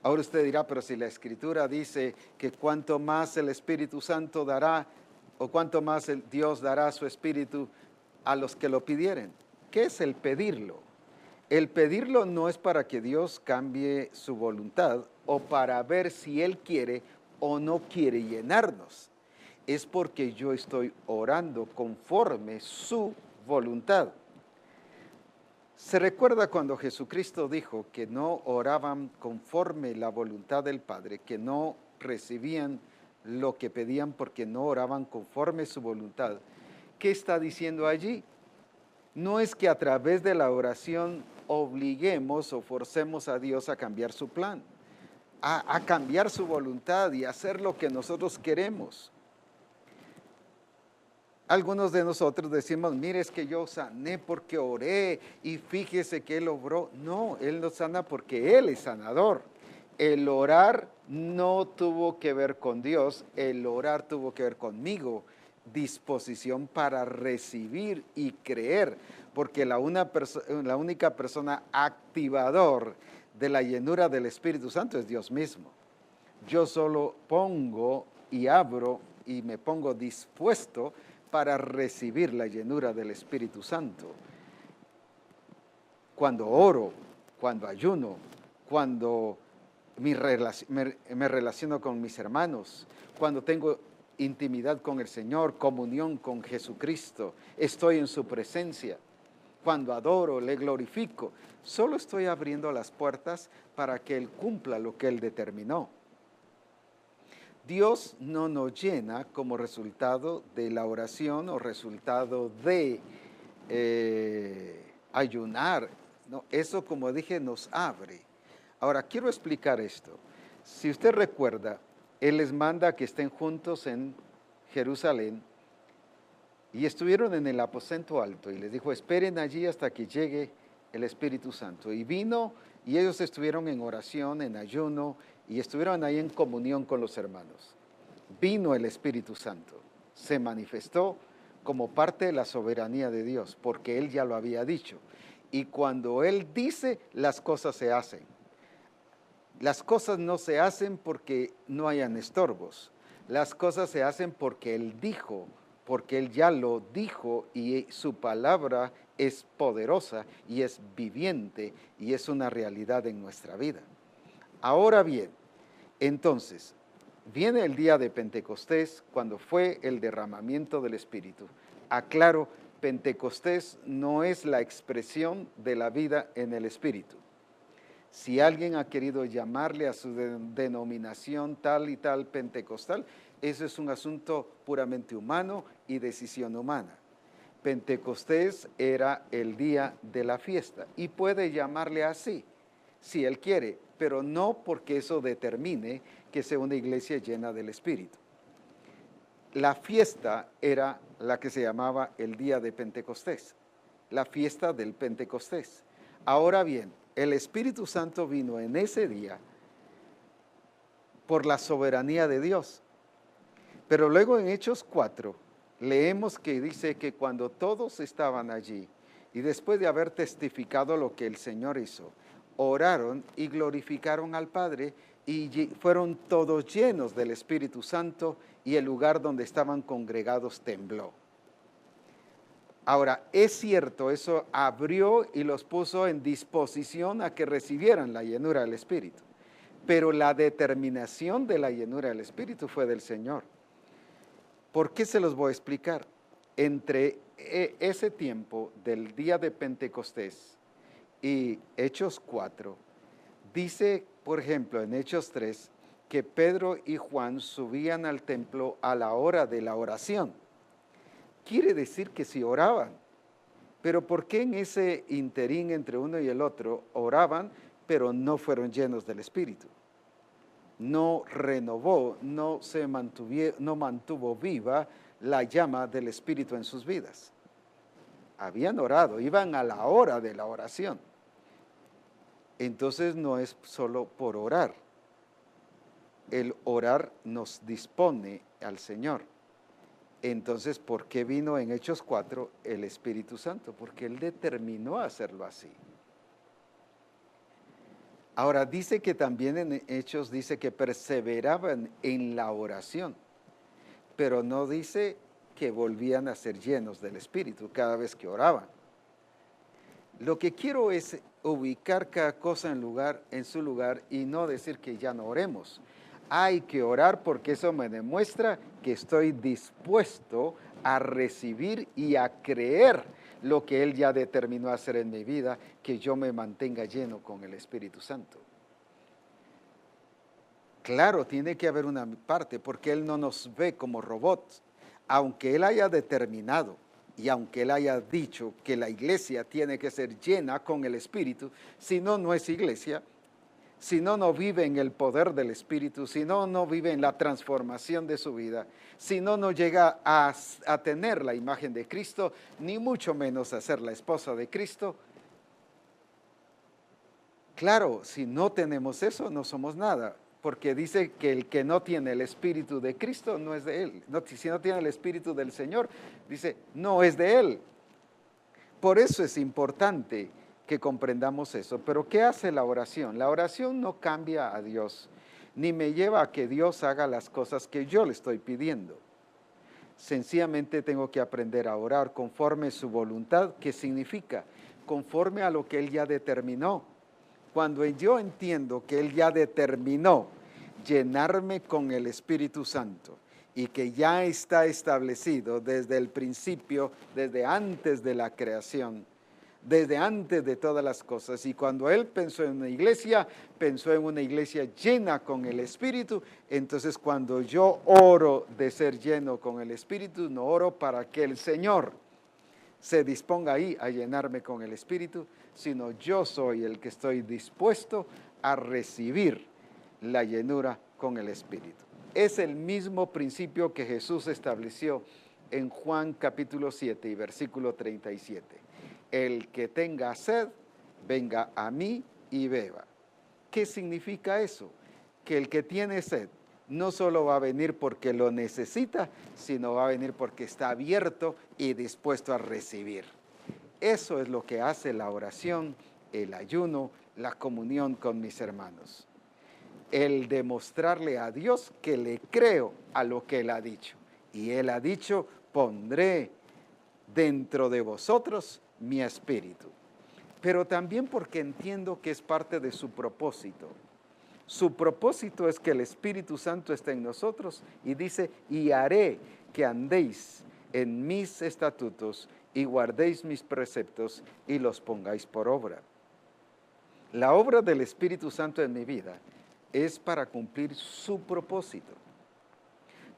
Speaker 1: Ahora usted dirá, pero si la Escritura dice que cuanto más el Espíritu Santo dará, o cuanto más Dios dará su Espíritu a los que lo pidieren. ¿Qué es el pedirlo? El pedirlo no es para que Dios cambie su voluntad o para ver si Él quiere o no quiere llenarnos. Es porque yo estoy orando conforme su voluntad. Se recuerda cuando Jesucristo dijo que no oraban conforme la voluntad del Padre, que no recibían lo que pedían porque no oraban conforme su voluntad. ¿Qué está diciendo allí? No es que a través de la oración obliguemos o forcemos a Dios a cambiar su plan, a cambiar su voluntad y hacer lo que nosotros queremos. Algunos de nosotros decimos, mire, es que yo sané porque oré y fíjese que Él obró. No, Él no sana porque Él es sanador. El orar no tuvo que ver con Dios, el orar tuvo que ver conmigo. Disposición para recibir y creer, porque la única persona activador de la llenura del Espíritu Santo es Dios mismo. Yo solo pongo y abro y me pongo dispuesto para recibir la llenura del Espíritu Santo. Cuando oro, cuando ayuno, cuando me relaciono con mis hermanos, cuando tengo intimidad con el Señor, comunión con Jesucristo, estoy en su presencia, cuando adoro, le glorifico, solo estoy abriendo las puertas para que Él cumpla lo que Él determinó. Dios no nos llena como resultado de la oración o resultado de ayunar. No, eso, como dije, nos abre. Ahora, quiero explicar esto. Si usted recuerda, Él les manda que estén juntos en Jerusalén y estuvieron en el aposento alto y les dijo, esperen allí hasta que llegue el Espíritu Santo. Y vino y ellos estuvieron en oración, en ayuno, y estuvieron ahí en comunión con los hermanos. Vino el Espíritu Santo, se manifestó como parte de la soberanía de Dios, porque Él ya lo había dicho. Y cuando Él dice, las cosas se hacen. Las cosas no se hacen porque no hayan estorbos. Las cosas se hacen porque Él dijo, porque Él ya lo dijo y su palabra es poderosa y es viviente y es una realidad en nuestra vida. Ahora bien, entonces, viene el día de Pentecostés, cuando fue el derramamiento del Espíritu. Aclaro, Pentecostés no es la expresión de la vida en el Espíritu. Si alguien ha querido llamarle a su denominación tal y tal pentecostal, eso es un asunto puramente humano y decisión humana. Pentecostés era el día de la fiesta y puede llamarle así, si él quiere, pero no porque eso determine que sea una iglesia llena del Espíritu. La fiesta era la que se llamaba el día de Pentecostés, la fiesta del Pentecostés. Ahora bien, el Espíritu Santo vino en ese día por la soberanía de Dios. Pero luego en Hechos 4 leemos que dice que cuando todos estaban allí y después de haber testificado lo que el Señor hizo, oraron y glorificaron al Padre y fueron todos llenos del Espíritu Santo y el lugar donde estaban congregados tembló. Ahora, es cierto, eso abrió y los puso en disposición a que recibieran la llenura del Espíritu. Pero la determinación de la llenura del Espíritu fue del Señor. ¿Por qué se los voy a explicar? Entre ese tiempo del día de Pentecostés y Hechos 4, dice, por ejemplo, en Hechos 3, que Pedro y Juan subían al templo a la hora de la oración. Quiere decir que sí oraban, pero ¿por qué en ese interín entre uno y el otro oraban, pero no fueron llenos del Espíritu? No renovó, no mantuvo viva la llama del Espíritu en sus vidas. Habían orado, iban a la hora de la oración. Entonces no es solo por orar. El orar nos dispone al Señor. Entonces, ¿por qué vino en Hechos 4 el Espíritu Santo? Porque Él determinó hacerlo así. Ahora, dice que también en Hechos dice que perseveraban en la oración, pero no dice que volvían a ser llenos del Espíritu cada vez que oraban. Lo que quiero es ubicar cada cosa en su lugar y no decir que ya no oremos. Hay que orar porque eso me demuestra que estoy dispuesto a recibir y a creer lo que Él ya determinó hacer en mi vida, que yo me mantenga lleno con el Espíritu Santo. Claro, tiene que haber una parte, porque Él no nos ve como robots. Aunque Él haya determinado y aunque Él haya dicho que la iglesia tiene que ser llena con el Espíritu, si no, no es iglesia. Si no, no vive en el poder del Espíritu, si no, no vive en la transformación de su vida, si no, no llega a tener la imagen de Cristo, ni mucho menos a ser la esposa de Cristo. Claro, si no tenemos eso, no somos nada, porque dice que el que no tiene el Espíritu de Cristo no es de Él. Si no tiene el Espíritu del Señor, dice, no es de Él. Por eso es importante que comprendamos eso. Pero ¿qué hace la oración? La oración no cambia a Dios, ni me lleva a que Dios haga las cosas que yo le estoy pidiendo. Sencillamente tengo que aprender a orar conforme su voluntad, que significa conforme a lo que Él ya determinó. Cuando yo entiendo que Él ya determinó llenarme con el Espíritu Santo y que ya está establecido desde el principio, desde antes de la creación, desde antes de todas las cosas. Y cuando Él pensó en una iglesia, pensó en una iglesia llena con el Espíritu. Entonces, cuando yo oro de ser lleno con el Espíritu, no oro para que el Señor se disponga ahí a llenarme con el Espíritu, sino yo soy el que estoy dispuesto a recibir la llenura con el Espíritu. Es el mismo principio que Jesús estableció en Juan capítulo 7 y versículo 37. El que tenga sed, venga a mí y beba. ¿Qué significa eso? Que el que tiene sed no solo va a venir porque lo necesita, sino va a venir porque está abierto y dispuesto a recibir. Eso es lo que hace la oración, el ayuno, la comunión con mis hermanos. El demostrarle a Dios que le creo a lo que Él ha dicho. Y Él ha dicho, pondré dentro de vosotros mi espíritu. Pero también porque entiendo que es parte de su propósito. Su propósito es que el Espíritu Santo esté en nosotros y dice, y haré que andéis en mis estatutos y guardéis mis preceptos y los pongáis por obra. La obra del Espíritu Santo en mi vida es para cumplir su propósito.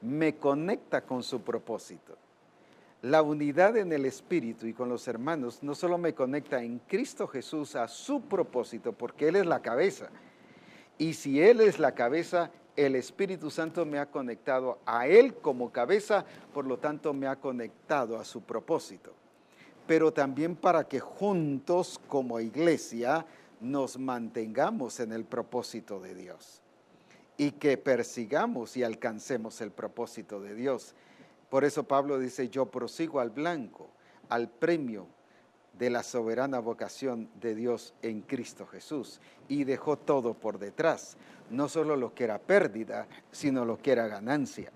Speaker 1: Me conecta con su propósito. La unidad en el Espíritu y con los hermanos no solo me conecta en Cristo Jesús a su propósito, porque Él es la cabeza. Y si Él es la cabeza, el Espíritu Santo me ha conectado a Él como cabeza, por lo tanto me ha conectado a su propósito. Pero también para que juntos como iglesia nos mantengamos en el propósito de Dios y que persigamos y alcancemos el propósito de Dios. Por eso Pablo dice, yo prosigo al blanco, al premio de la soberana vocación de Dios en Cristo Jesús, y dejó todo por detrás, no solo lo que era pérdida, sino lo que era ganancia.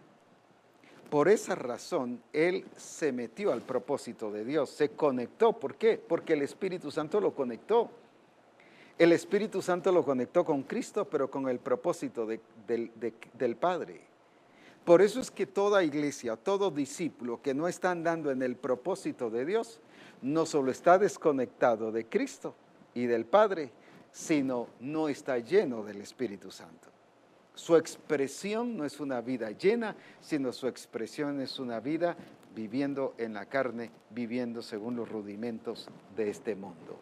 Speaker 1: Por esa razón, él se metió al propósito de Dios, se conectó. ¿Por qué? Porque el Espíritu Santo lo conectó. El Espíritu Santo lo conectó con Cristo, pero con el propósito del Padre. Por eso es que toda iglesia, todo discípulo que no está andando en el propósito de Dios, no solo está desconectado de Cristo y del Padre, sino no está lleno del Espíritu Santo. Su expresión no es una vida llena, sino su expresión es una vida viviendo en la carne, viviendo según los rudimentos de este mundo.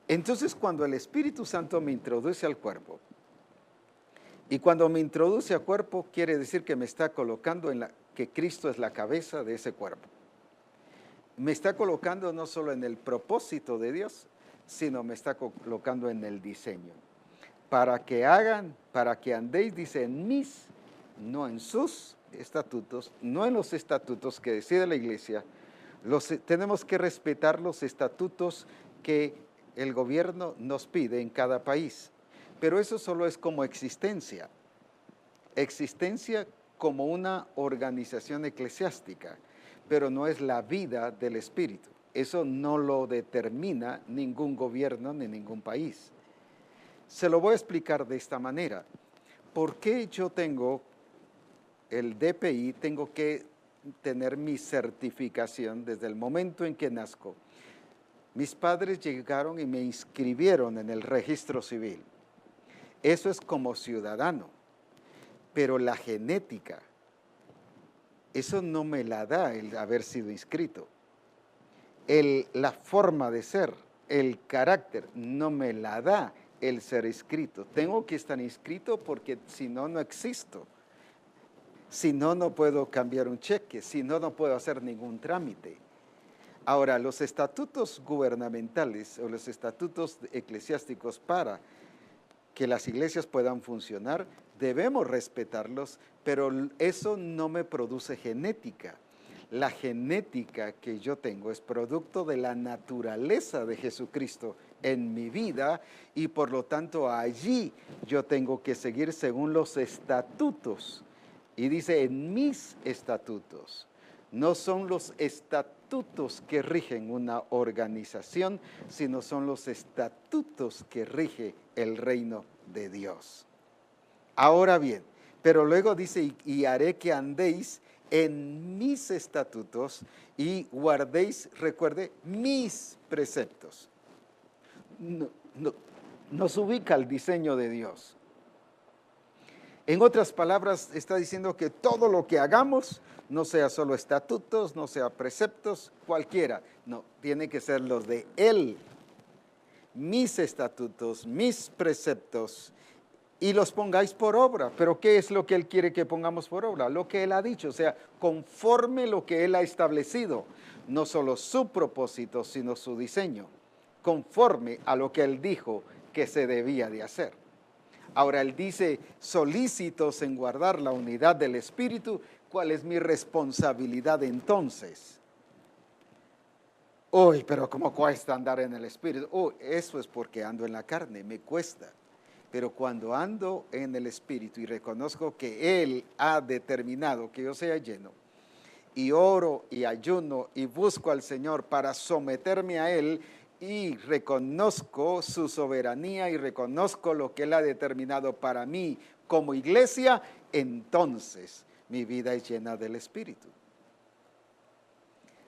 Speaker 1: Entonces, cuando el Espíritu Santo me introduce al cuerpo, y cuando me introduce al cuerpo, quiere decir que me está colocando que Cristo es la cabeza de ese cuerpo. Me está colocando no solo en el propósito de Dios, sino me está colocando en el diseño. Para que andéis, dice, en mis, no en sus estatutos, no en los estatutos que decide la iglesia. Tenemos que respetar los estatutos que el gobierno nos pide en cada país. Pero eso solo es como existencia como una organización eclesiástica, pero no es la vida del Espíritu. Eso no lo determina ningún gobierno ni ningún país. Se lo voy a explicar de esta manera. ¿Por qué yo tengo el DPI, tengo que tener mi certificación desde el momento en que nazco? Mis padres llegaron y me inscribieron en el registro civil. Eso es como ciudadano, pero la genética, eso no me la da el haber sido inscrito. La forma de ser, el carácter, no me la da el ser inscrito. Tengo que estar inscrito porque si no, no existo. Si no, no puedo cambiar un cheque, si no, no puedo hacer ningún trámite. Ahora, los estatutos gubernamentales o los estatutos eclesiásticos para que las iglesias puedan funcionar, debemos respetarlos, pero eso no me produce genética. La genética que yo tengo es producto de la naturaleza de Jesucristo en mi vida y por lo tanto allí yo tengo que seguir según los estatutos. Y dice en mis estatutos. No son los estatutos que rigen una organización, sino son los estatutos que rige el reino de Dios. Ahora bien, pero luego dice, y haré que andéis en mis estatutos y guardéis, recuerde, mis preceptos. Nos ubica el diseño de Dios. En otras palabras, está diciendo que todo lo que hagamos, no sea solo estatutos, no sea preceptos, cualquiera. No, tiene que ser los de Él. Mis estatutos, mis preceptos, y los pongáis por obra. ¿Pero qué es lo que Él quiere que pongamos por obra? Lo que Él ha dicho, o sea, conforme lo que Él ha establecido. No solo su propósito, sino su diseño. conforme a lo que él dijo que se debía de hacer. Ahora él dice, solícitos en guardar la unidad del Espíritu. ¿Cuál es mi responsabilidad entonces? Uy, pero ¿cómo cuesta andar en el Espíritu? Uy, eso es porque ando en la carne, me cuesta. Pero cuando ando en el Espíritu y reconozco que Él ha determinado que yo sea lleno, y oro y ayuno y busco al Señor para someterme a Él, y reconozco su soberanía y reconozco lo que Él ha determinado para mí como iglesia, entonces mi vida es llena del Espíritu.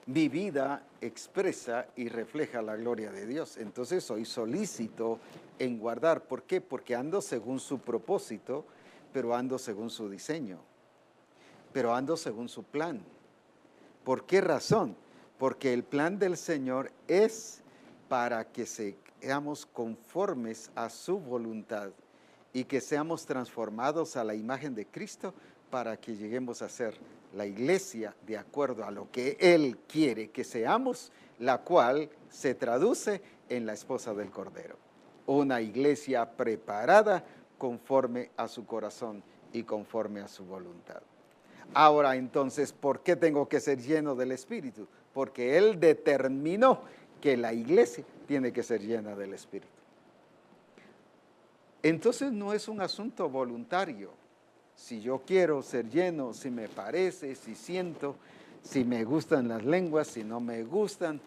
Speaker 1: Mi vida expresa y refleja la gloria de Dios. Entonces soy solícito en guardar. ¿Por qué? Porque ando según su propósito, pero ando según su diseño, pero ando según su plan. ¿Por qué razón? Porque el plan del Señor es para que seamos conformes a su voluntad y que seamos transformados a la imagen de Cristo para que lleguemos a ser la iglesia de acuerdo a lo que Él quiere que seamos, la cual se traduce en la esposa del Cordero. Una iglesia preparada conforme a su corazón y conforme a su voluntad. Ahora entonces, ¿por qué tengo que ser lleno del Espíritu? Porque Él determinó que la iglesia tiene que ser llena del Espíritu. Entonces no es un asunto voluntario. Si yo quiero ser lleno, si me parece, si siento, si me gustan las lenguas, si no me gustan.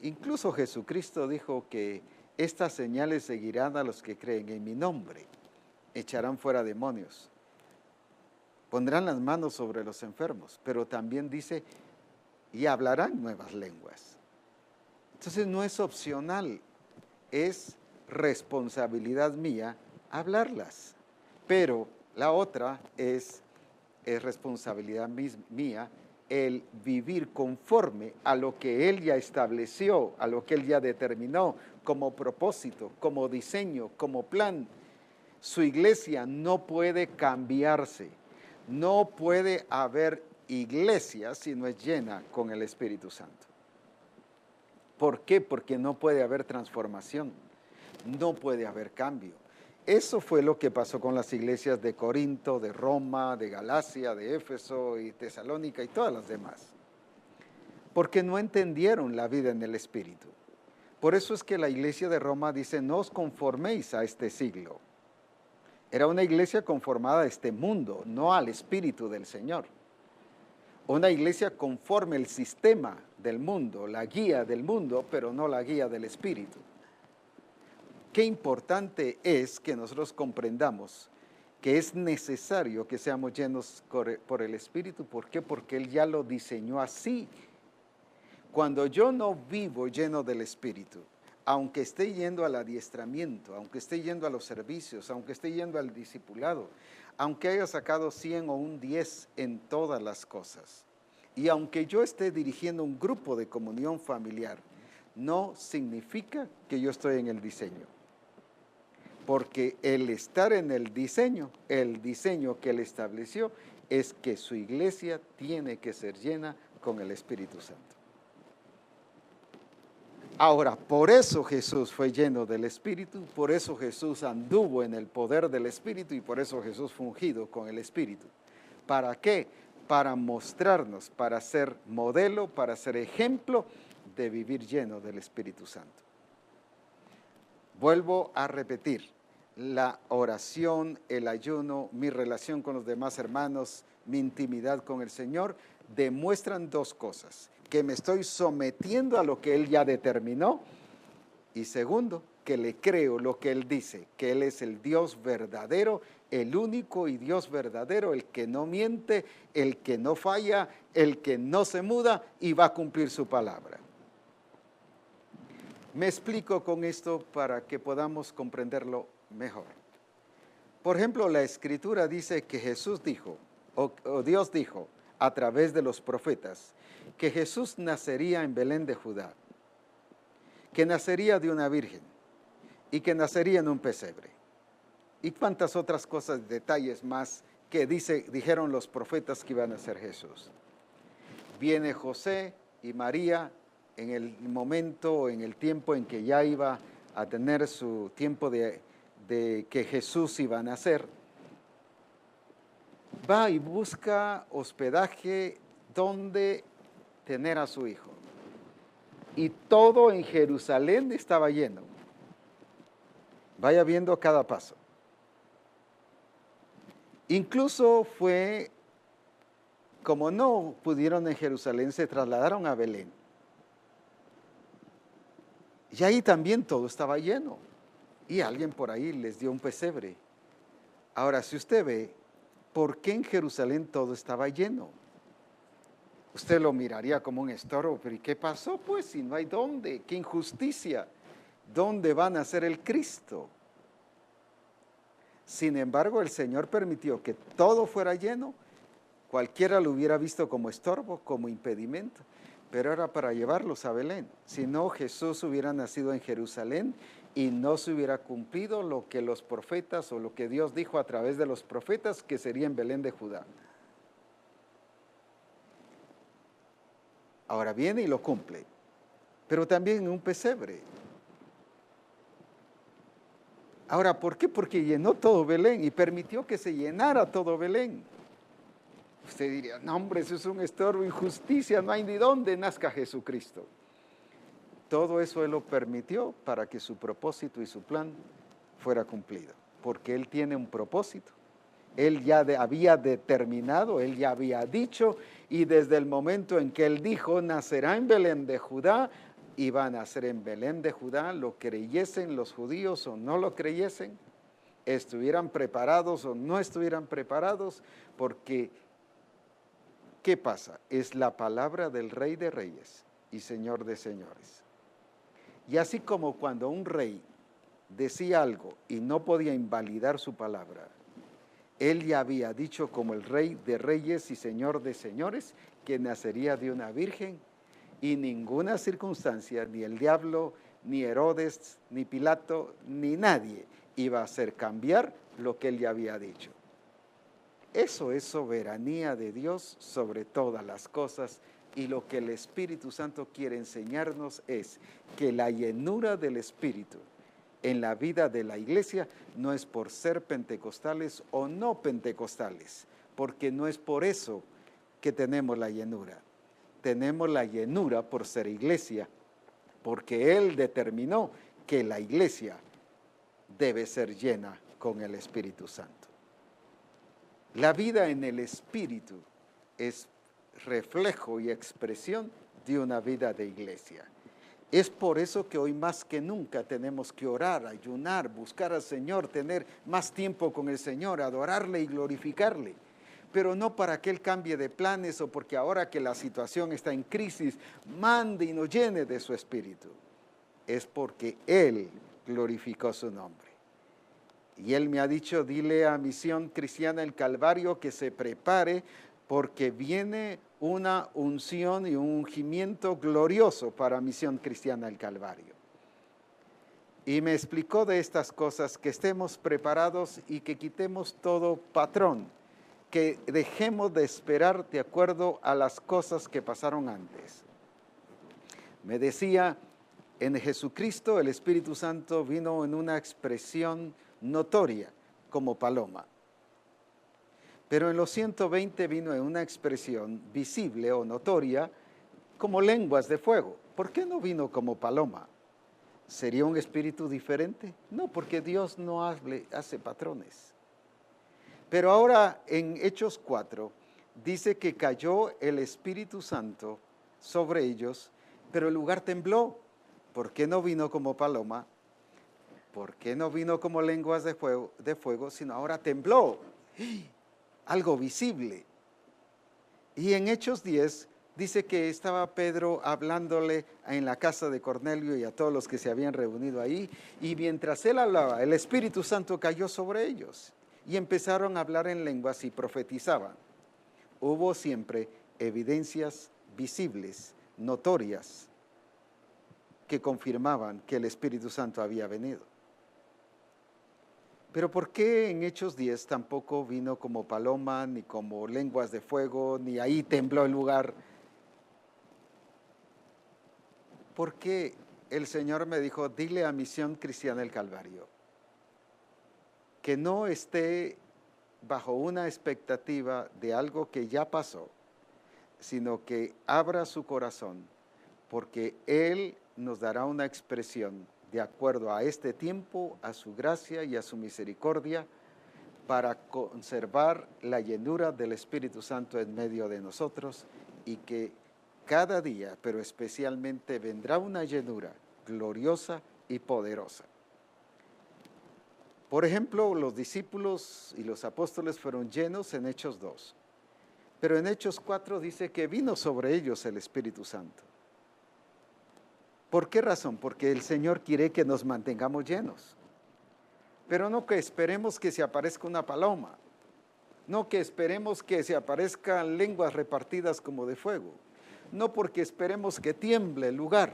Speaker 1: Incluso Jesucristo dijo que estas señales seguirán a los que creen en mi nombre. Echarán fuera demonios. Pondrán las manos sobre los enfermos, pero también dice, y hablarán nuevas lenguas. Entonces no es opcional, es responsabilidad mía hablarlas. Pero la otra es responsabilidad mía el vivir conforme a lo que Él ya estableció, a lo que Él ya determinó como propósito, como diseño, como plan. Su iglesia no puede cambiarse. No puede haber iglesia si no es llena con el Espíritu Santo. ¿Por qué? Porque no puede haber transformación, no puede haber cambio. Eso fue lo que pasó con las iglesias de Corinto, de Roma, de Galacia, de Éfeso y Tesalónica y todas las demás. Porque no entendieron la vida en el Espíritu. Por eso es que la iglesia de Roma dice, no os conforméis a este siglo. Era una iglesia conformada a este mundo, no al Espíritu del Señor. Una iglesia conforme al sistema del mundo, la guía del mundo, pero no la guía del Espíritu. Qué importante es que nosotros comprendamos que es necesario que seamos llenos por el Espíritu. ¿Por qué? Porque Él ya lo diseñó así. Cuando yo no vivo lleno del Espíritu, aunque esté yendo al adiestramiento, aunque esté yendo a los servicios, aunque esté yendo al discipulado, aunque haya sacado 100 o un 10 en todas las cosas, y aunque yo esté dirigiendo un grupo de comunión familiar, no significa que yo estoy en el diseño. Porque el estar en el diseño que Él estableció, es que su iglesia tiene que ser llena con el Espíritu Santo. Ahora, por eso Jesús fue lleno del Espíritu, por eso Jesús anduvo en el poder del Espíritu y por eso Jesús fue ungido con el Espíritu. ¿Para qué? Para mostrarnos, para ser modelo, para ser ejemplo de vivir lleno del Espíritu Santo. Vuelvo a repetir, la oración, el ayuno, mi relación con los demás hermanos, mi intimidad con el Señor, demuestran dos cosas: que me estoy sometiendo a lo que Él ya determinó, y segundo, que le creo lo que Él dice, que Él es el Dios verdadero, el único y Dios verdadero, el que no miente, el que no falla, el que no se muda y va a cumplir su palabra. Me explico con esto para que podamos comprenderlo mejor. Por ejemplo, la Escritura dice que Jesús dijo, o Dios dijo a través de los profetas, que Jesús nacería en Belén de Judá, que nacería de una virgen y que nacería en un pesebre. Y cuántas otras cosas, detalles más que dijeron los profetas que iban a ser Jesús. Viene José y María en el momento, en el tiempo en que ya iba a tener su tiempo de que Jesús iba a nacer, va y busca hospedaje donde tener a su hijo. Y todo en Jerusalén estaba lleno. Vaya viendo cada paso. Incluso fue, como no pudieron en Jerusalén, se trasladaron a Belén. Y ahí también todo estaba lleno. Y alguien por ahí les dio un pesebre. Ahora, si usted ve, ¿por qué en Jerusalén todo estaba lleno? Usted lo miraría como un estorbo, pero ¿y qué pasó? Pues si no hay dónde, qué injusticia. ¿Dónde va a nacer el Cristo? Sin embargo, el Señor permitió que todo fuera lleno. Cualquiera lo hubiera visto como estorbo, como impedimento, pero era para llevarlos a Belén. Si no, Jesús hubiera nacido en Jerusalén y no se hubiera cumplido lo que los profetas o lo que Dios dijo a través de los profetas que sería en Belén de Judá. Ahora viene y lo cumple, pero también en un pesebre. Ahora, ¿por qué? Porque llenó todo Belén y permitió que se llenara todo Belén. Usted diría, no hombre, eso es un estorbo, injusticia, no hay ni dónde nazca Jesucristo. Todo eso Él lo permitió para que su propósito y su plan fuera cumplido, porque Él tiene un propósito. Él ya había determinado, Él ya había dicho, y desde el momento en que Él dijo, nacerá en Belén de Judá, iba a nacer en Belén de Judá, lo creyesen los judíos o no lo creyesen, estuvieran preparados o no estuvieran preparados, porque ¿qué pasa? Es la palabra del Rey de Reyes y Señor de Señores. Y así como cuando un rey decía algo y no podía invalidar su palabra, Él ya había dicho como el Rey de Reyes y Señor de Señores que nacería de una virgen y ninguna circunstancia, ni el diablo, ni Herodes, ni Pilato, ni nadie iba a hacer cambiar lo que Él ya había dicho. Eso es soberanía de Dios sobre todas las cosas y lo que el Espíritu Santo quiere enseñarnos es que la llenura del Espíritu en la vida de la iglesia no es por ser pentecostales o no pentecostales, porque no es por eso que tenemos la llenura. Tenemos la llenura por ser iglesia, porque Él determinó que la iglesia debe ser llena con el Espíritu Santo. La vida en el Espíritu es reflejo y expresión de una vida de iglesia. Es por eso que hoy más que nunca tenemos que orar, ayunar, buscar al Señor, tener más tiempo con el Señor, adorarle y glorificarle. Pero no para que Él cambie de planes o porque ahora que la situación está en crisis, mande y nos llene de su Espíritu. Es porque Él glorificó su nombre. Y Él me ha dicho, dile a Misión Cristiana El Calvario que se prepare porque viene una unción y un ungimiento glorioso para Misión Cristiana El Calvario. Y me explicó de estas cosas, que estemos preparados y que quitemos todo patrón, que dejemos de esperar de acuerdo a las cosas que pasaron antes. Me decía, en Jesucristo el Espíritu Santo vino en una expresión notoria como paloma. Pero en los 120 vino en una expresión visible o notoria como lenguas de fuego. ¿Por qué no vino como paloma? ¿Sería un espíritu diferente? No, porque Dios no hace patrones. Pero ahora en Hechos 4 dice que cayó el Espíritu Santo sobre ellos, pero el lugar tembló. ¿Por qué no vino como paloma? ¿Por qué no vino como lenguas de fuego, sino ahora tembló? Algo visible. Y en Hechos 10 dice que estaba Pedro hablándole en la casa de Cornelio y a todos los que se habían reunido ahí, y mientras él hablaba, el Espíritu Santo cayó sobre ellos y empezaron a hablar en lenguas y profetizaban. Hubo siempre evidencias visibles, notorias, que confirmaban que el Espíritu Santo había venido. Pero ¿por qué en Hechos 10 tampoco vino como paloma, ni como lenguas de fuego, ni ahí tembló el lugar? Porque el Señor me dijo, dile a Misión Cristiana del Calvario, que no esté bajo una expectativa de algo que ya pasó, sino que abra su corazón, porque Él nos dará una expresión de acuerdo a este tiempo, a su gracia y a su misericordia, para conservar la llenura del Espíritu Santo en medio de nosotros, y que cada día, pero especialmente, vendrá una llenura gloriosa y poderosa. Por ejemplo, los discípulos y los apóstoles fueron llenos en Hechos 2, pero en Hechos 4 dice que vino sobre ellos el Espíritu Santo. ¿Por qué razón? Porque el Señor quiere que nos mantengamos llenos, pero no que esperemos que se aparezca una paloma, no que esperemos que se aparezcan lenguas repartidas como de fuego, no porque esperemos que tiemble el lugar.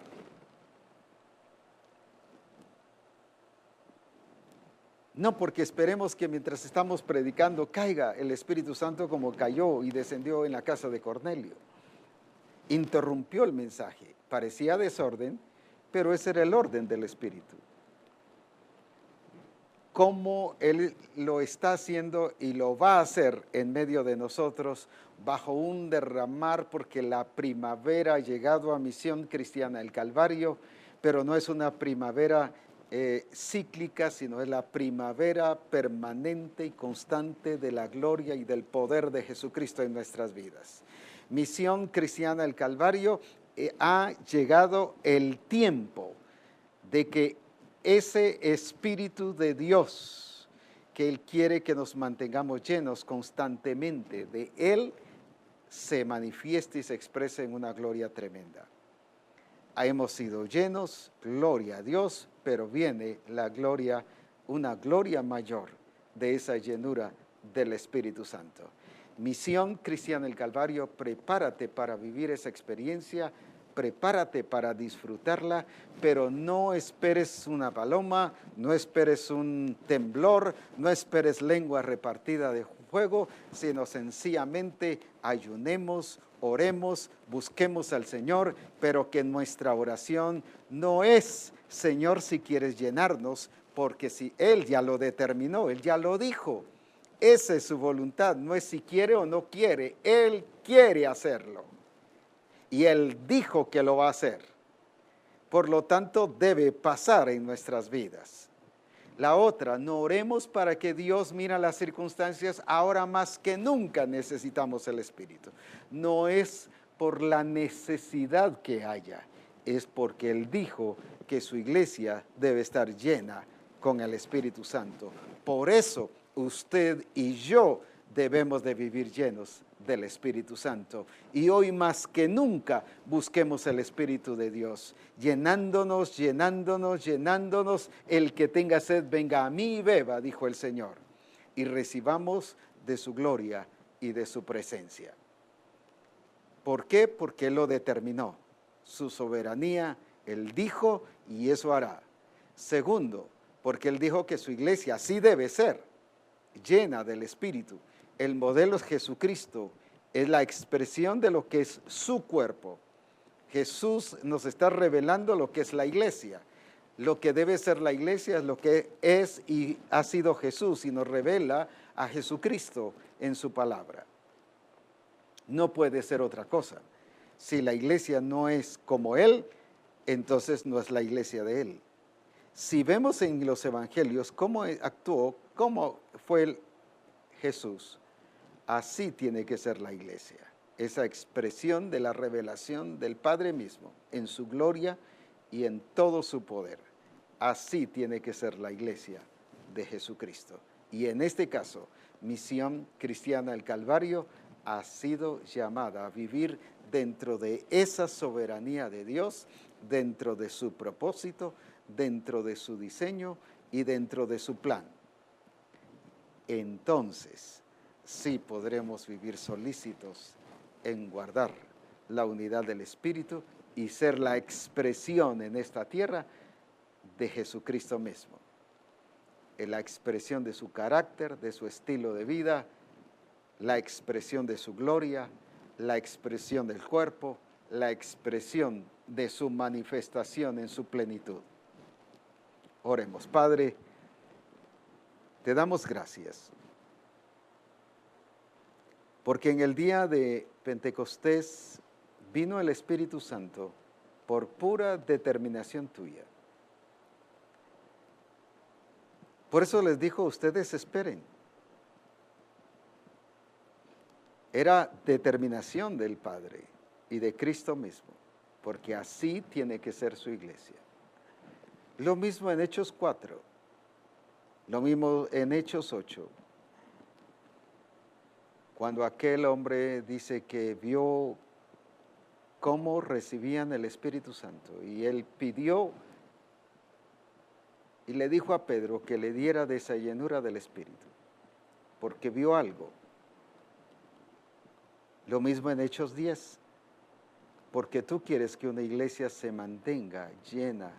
Speaker 1: No porque esperemos que mientras estamos predicando caiga el Espíritu Santo como cayó y descendió en la casa de Cornelio. Interrumpió el mensaje, parecía desorden, pero ese era el orden del Espíritu. Cómo Él lo está haciendo y lo va a hacer en medio de nosotros bajo un derramar, porque la primavera ha llegado a Misión Cristiana del Calvario, pero no es una primavera cíclica, sino es la primavera permanente y constante de la gloria y del poder de Jesucristo en nuestras vidas. Misión Cristiana del Calvario, ha llegado el tiempo de que ese Espíritu de Dios, que Él quiere que nos mantengamos llenos constantemente de Él, se manifieste y se exprese en una gloria tremenda. Hemos sido llenos, gloria a Dios, pero viene la gloria, una gloria mayor de esa llenura del Espíritu Santo. Misión Cristiana del Calvario, prepárate para vivir esa experiencia, prepárate para disfrutarla, pero no esperes una paloma, no esperes un temblor, no esperes lengua repartida de fuego, sino sencillamente ayunemos, oremos, busquemos al Señor, pero que nuestra oración no es, Señor, si quieres llenarnos, porque si Él ya lo determinó, Él ya lo dijo. Esa es su voluntad, no es si quiere o no quiere, Él quiere hacerlo. Y Él dijo que lo va a hacer. Por lo tanto, debe pasar en nuestras vidas. La otra, no oremos para que Dios mire las circunstancias, ahora más que nunca necesitamos el Espíritu. No es por la necesidad que haya, es porque Él dijo que su iglesia debe estar llena con el Espíritu Santo. Por eso usted y yo debemos de vivir llenos del Espíritu Santo. Y hoy más que nunca busquemos el Espíritu de Dios, llenándonos, llenándonos, llenándonos. El que tenga sed, venga a mí y beba, dijo el Señor, y recibamos de su gloria y de su presencia. ¿Por qué? Porque Él lo determinó, su soberanía, Él dijo y eso hará. Segundo, porque Él dijo que su iglesia así debe ser, llena del Espíritu. El modelo es Jesucristo, es la expresión de lo que es su cuerpo. Jesús nos está revelando lo que es la iglesia. Lo que debe ser la iglesia es lo que es y ha sido Jesús, y nos revela a Jesucristo en su palabra. No puede ser otra cosa. Si la iglesia no es como Él, entonces no es la iglesia de Él. Si vemos en los evangelios cómo actuó, cómo fue Jesús, así tiene que ser la iglesia. Esa expresión de la revelación del Padre mismo, en su gloria y en todo su poder. Así tiene que ser la iglesia de Jesucristo. Y en este caso, Misión Cristiana del Calvario ha sido llamada a vivir dentro de esa soberanía de Dios, dentro de su propósito, dentro de su diseño y dentro de su plan. Entonces, sí podremos vivir solícitos en guardar la unidad del Espíritu y ser la expresión en esta tierra de Jesucristo mismo. En la expresión de su carácter, de su estilo de vida, la expresión de su gloria, la expresión del cuerpo, la expresión de su manifestación en su plenitud. Oremos. Padre, te damos gracias, porque en el día de Pentecostés vino el Espíritu Santo por pura determinación tuya. Por eso les dijo, ustedes esperen. Era determinación del Padre y de Cristo mismo, porque así tiene que ser su iglesia. Lo mismo en Hechos 4, lo mismo en Hechos 8, cuando aquel hombre dice que vio cómo recibían el Espíritu Santo y él pidió y le dijo a Pedro que le diera de esa llenura del Espíritu, porque vio algo. Lo mismo en Hechos 10, porque tú quieres que una iglesia se mantenga llena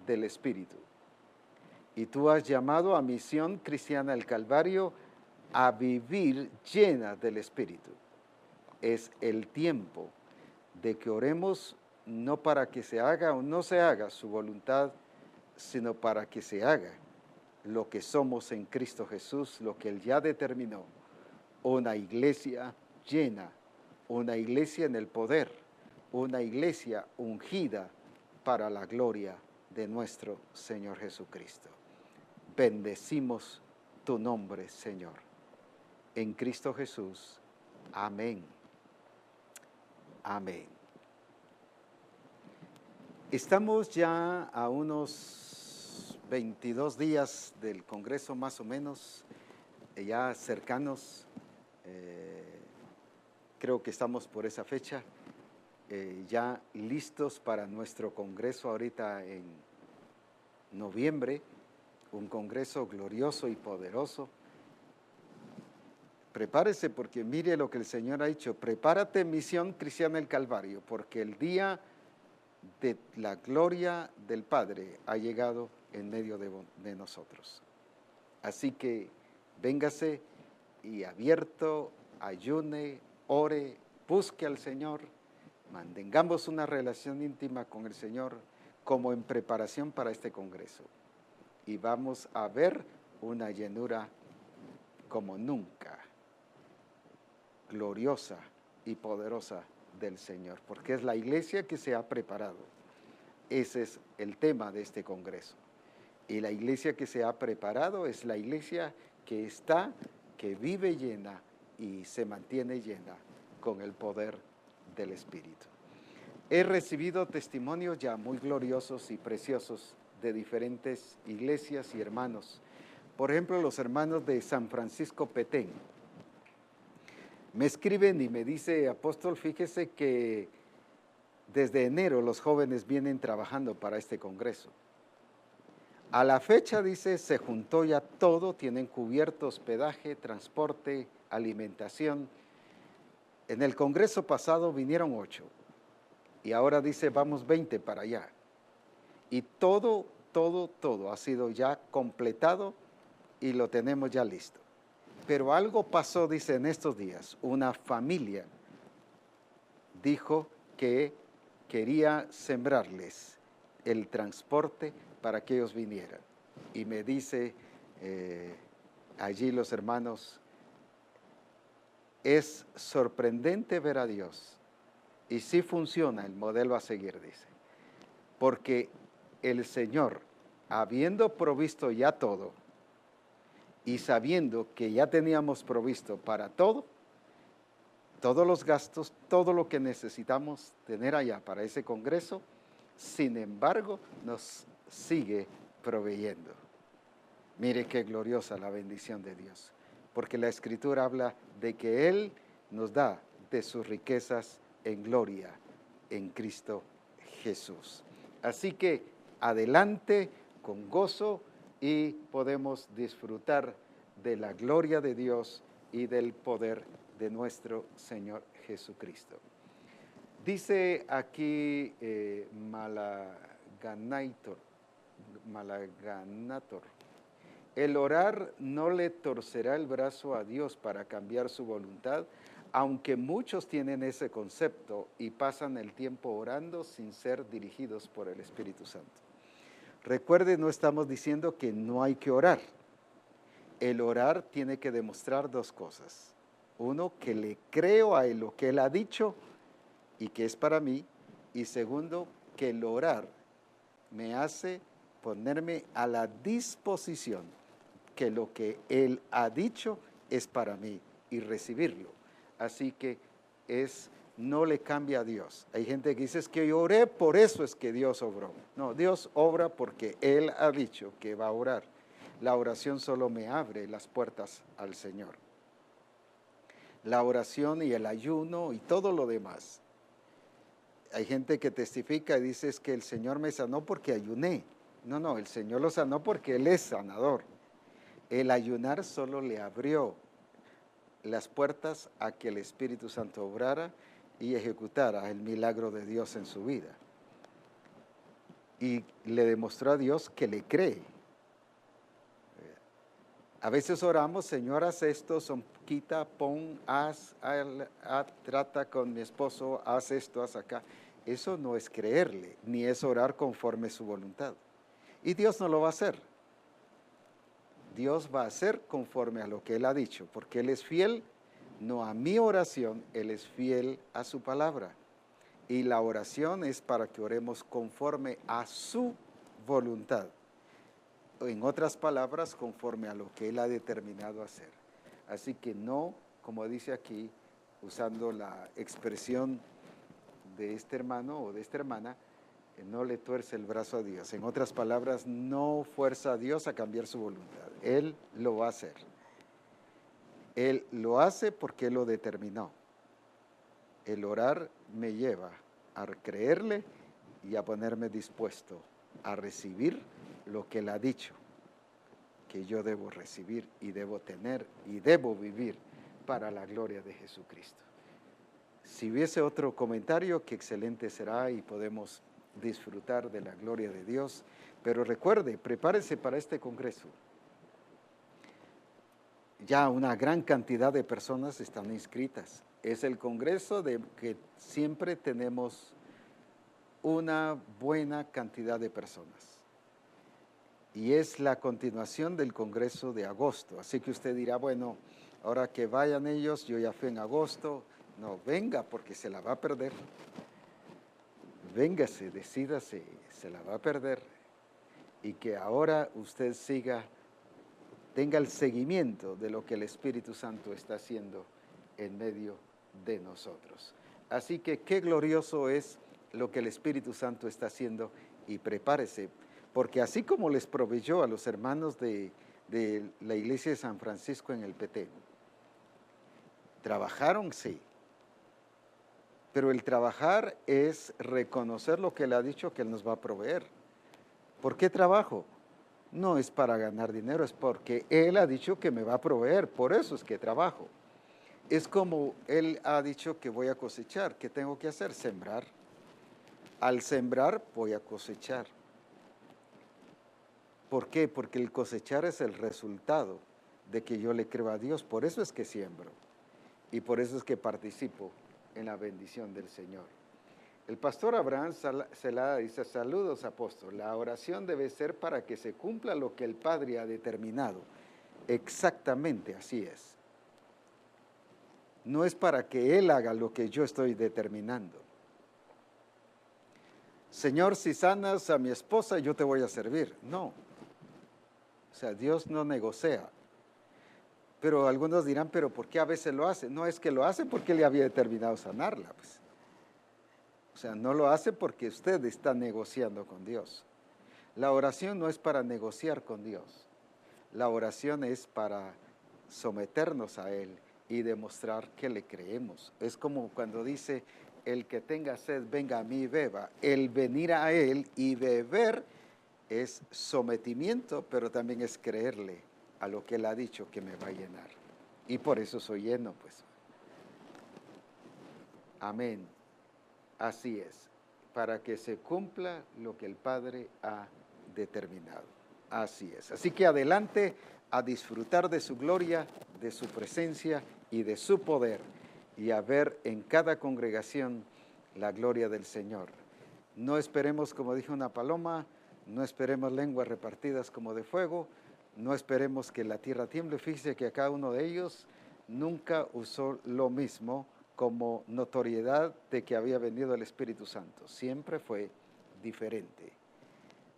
Speaker 1: del Espíritu. Y tú has llamado a Misión Cristiana del Calvario a vivir llena del Espíritu. Es el tiempo de que oremos no para que se haga o no se haga su voluntad, sino para que se haga lo que somos en Cristo Jesús, lo que Él ya determinó, una iglesia llena, una iglesia en el poder, una iglesia ungida para la gloria de nuestro Señor Jesucristo. Bendecimos tu nombre, Señor. En Cristo Jesús. Amén. Amén. Estamos ya a unos 22 días del Congreso más o menos, ya cercanos, creo que estamos por esa fecha, ya listos para nuestro Congreso ahorita en noviembre, un Congreso glorioso y poderoso. Prepárese porque mire lo que el Señor ha dicho, prepárate Misión Cristiana del Calvario, porque el día de la gloria del Padre ha llegado en medio de nosotros. Así que véngase y abierto, ayune, ore, busque al Señor, mantengamos una relación íntima con el Señor como en preparación para este Congreso. Y vamos a ver una llenura como nunca, gloriosa y poderosa del Señor, porque es la iglesia que se ha preparado. Ese es el tema de este Congreso. Y la iglesia que se ha preparado es la iglesia que está, que vive llena y se mantiene llena con el poder del Espíritu. He recibido testimonios ya muy gloriosos y preciosos de diferentes iglesias y hermanos. Por ejemplo, los hermanos de San Francisco Petén. Me escriben y me dice, apóstol, fíjese que desde enero los jóvenes vienen trabajando para este Congreso. A la fecha, dice, se juntó ya todo, tienen cubierto hospedaje, transporte, alimentación. En el Congreso pasado vinieron 8 y ahora dice, vamos 20 para allá. Y todo ha sido ya completado y lo tenemos ya listo. Pero algo pasó, dice, en estos días. Una familia dijo que quería sembrarles el transporte para que ellos vinieran. Y me dice allí los hermanos, es sorprendente ver a Dios. Y sí funciona el modelo a seguir, dice. Porque el Señor, habiendo provisto ya todo, y sabiendo que ya teníamos provisto para todo, todos los gastos, todo lo que necesitamos tener allá para ese Congreso, sin embargo, nos sigue proveyendo. Mire qué gloriosa la bendición de Dios, porque la Escritura habla de que Él nos da de sus riquezas en gloria en Cristo Jesús. Así que adelante con gozo y podemos disfrutar de la gloria de Dios y del poder de nuestro Señor Jesucristo. Dice aquí Malaganator, el orar no le torcerá el brazo a Dios para cambiar su voluntad, aunque muchos tienen ese concepto y pasan el tiempo orando sin ser dirigidos por el Espíritu Santo. Recuerde, no estamos diciendo que no hay que orar. El orar tiene que demostrar dos cosas. Uno, que le creo a él lo que él ha dicho y que es para mí. Y segundo, que el orar me hace ponerme a la disposición que lo que él ha dicho es para mí y recibirlo. Así que no le cambia a Dios. Hay gente que dice, es que yo oré, por eso es que Dios obró. No, Dios obra porque Él ha dicho que va a orar. La oración solo me abre las puertas al Señor. La oración y el ayuno y todo lo demás. Hay gente que testifica y dice, es que el Señor me sanó porque ayuné. No, el Señor lo sanó porque Él es sanador. El ayunar solo le abrió las puertas a que el Espíritu Santo obrara y ejecutara el milagro de Dios en su vida. Y le demostró a Dios que le cree. A veces oramos, Señor, haz esto, quita, pon, trata con mi esposo, haz esto, haz acá. Eso no es creerle, ni es orar conforme su voluntad. Y Dios no lo va a hacer. Dios va a hacer conforme a lo que Él ha dicho, porque Él es fiel, no a mi oración, Él es fiel a su palabra. Y la oración es para que oremos conforme a su voluntad. En otras palabras, conforme a lo que Él ha determinado hacer. Así que no, como dice aquí, usando la expresión de este hermano o de esta hermana, no le tuerce el brazo a Dios. En otras palabras, no fuerza a Dios a cambiar su voluntad. Él lo va a hacer. Él lo hace porque Él lo determinó. El orar me lleva a creerle y a ponerme dispuesto a recibir lo que Él ha dicho, que yo debo recibir y debo tener y debo vivir para la gloria de Jesucristo. Si hubiese otro comentario, qué excelente será y podemos disfrutar de la gloria de Dios. Pero recuerde, prepárese para este congreso. Ya una gran cantidad de personas están inscritas. Es el congreso de que siempre tenemos una buena cantidad de personas. Y es la continuación del congreso de agosto. Así que usted dirá, bueno, ahora que vayan ellos, yo ya fui en agosto. No, venga porque se la va a perder. Véngase, decídase, se la va a perder. Y que ahora usted tenga el seguimiento de lo que el Espíritu Santo está haciendo en medio de nosotros. Así que qué glorioso es lo que el Espíritu Santo está haciendo y prepárese, porque así como les proveyó a los hermanos de la iglesia de San Francisco en el PT, trabajaron, sí, pero el trabajar es reconocer lo que Él ha dicho que Él nos va a proveer. ¿Por qué trabajo? No es para ganar dinero, es porque Él ha dicho que me va a proveer, por eso es que trabajo. Es como Él ha dicho que voy a cosechar, ¿qué tengo que hacer? Sembrar. Al sembrar voy a cosechar. ¿Por qué? Porque el cosechar es el resultado de que yo le creo a Dios, por eso es que siembro y por eso es que participo en la bendición del Señor. El pastor Abraham Celada dice, saludos apóstol, la oración debe ser para que se cumpla lo que el Padre ha determinado. Exactamente así es. No es para que Él haga lo que yo estoy determinando. Señor, si sanas a mi esposa, yo te voy a servir. No. O sea, Dios no negocia. Pero algunos dirán, pero ¿por qué a veces lo hace? No es que lo hace porque Él había determinado sanarla, pues. O sea, no lo hace porque usted está negociando con Dios. La oración no es para negociar con Dios. La oración es para someternos a Él y demostrar que le creemos. Es como cuando dice, el que tenga sed, venga a mí y beba. El venir a Él y beber es sometimiento, pero también es creerle a lo que Él ha dicho que me va a llenar. Y por eso soy lleno, pues. Amén. Así es, para que se cumpla lo que el Padre ha determinado. Así es. Así que adelante a disfrutar de su gloria, de su presencia y de su poder. y a ver en cada congregación la gloria del Señor. No esperemos, como dijo una paloma, no esperemos lenguas repartidas como de fuego, no esperemos que la tierra tiemble. Fíjese que a cada uno de ellos nunca usó lo mismo como notoriedad de que había venido el Espíritu Santo. Siempre fue diferente.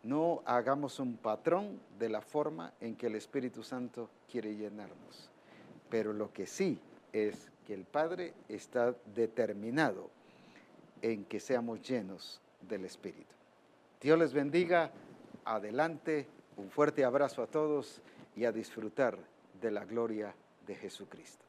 Speaker 1: No hagamos un patrón de la forma en que el Espíritu Santo quiere llenarnos. Pero lo que sí es que el Padre está determinado en que seamos llenos del Espíritu. Dios les bendiga. Adelante. Un fuerte abrazo a todos y a disfrutar de la gloria de Jesucristo.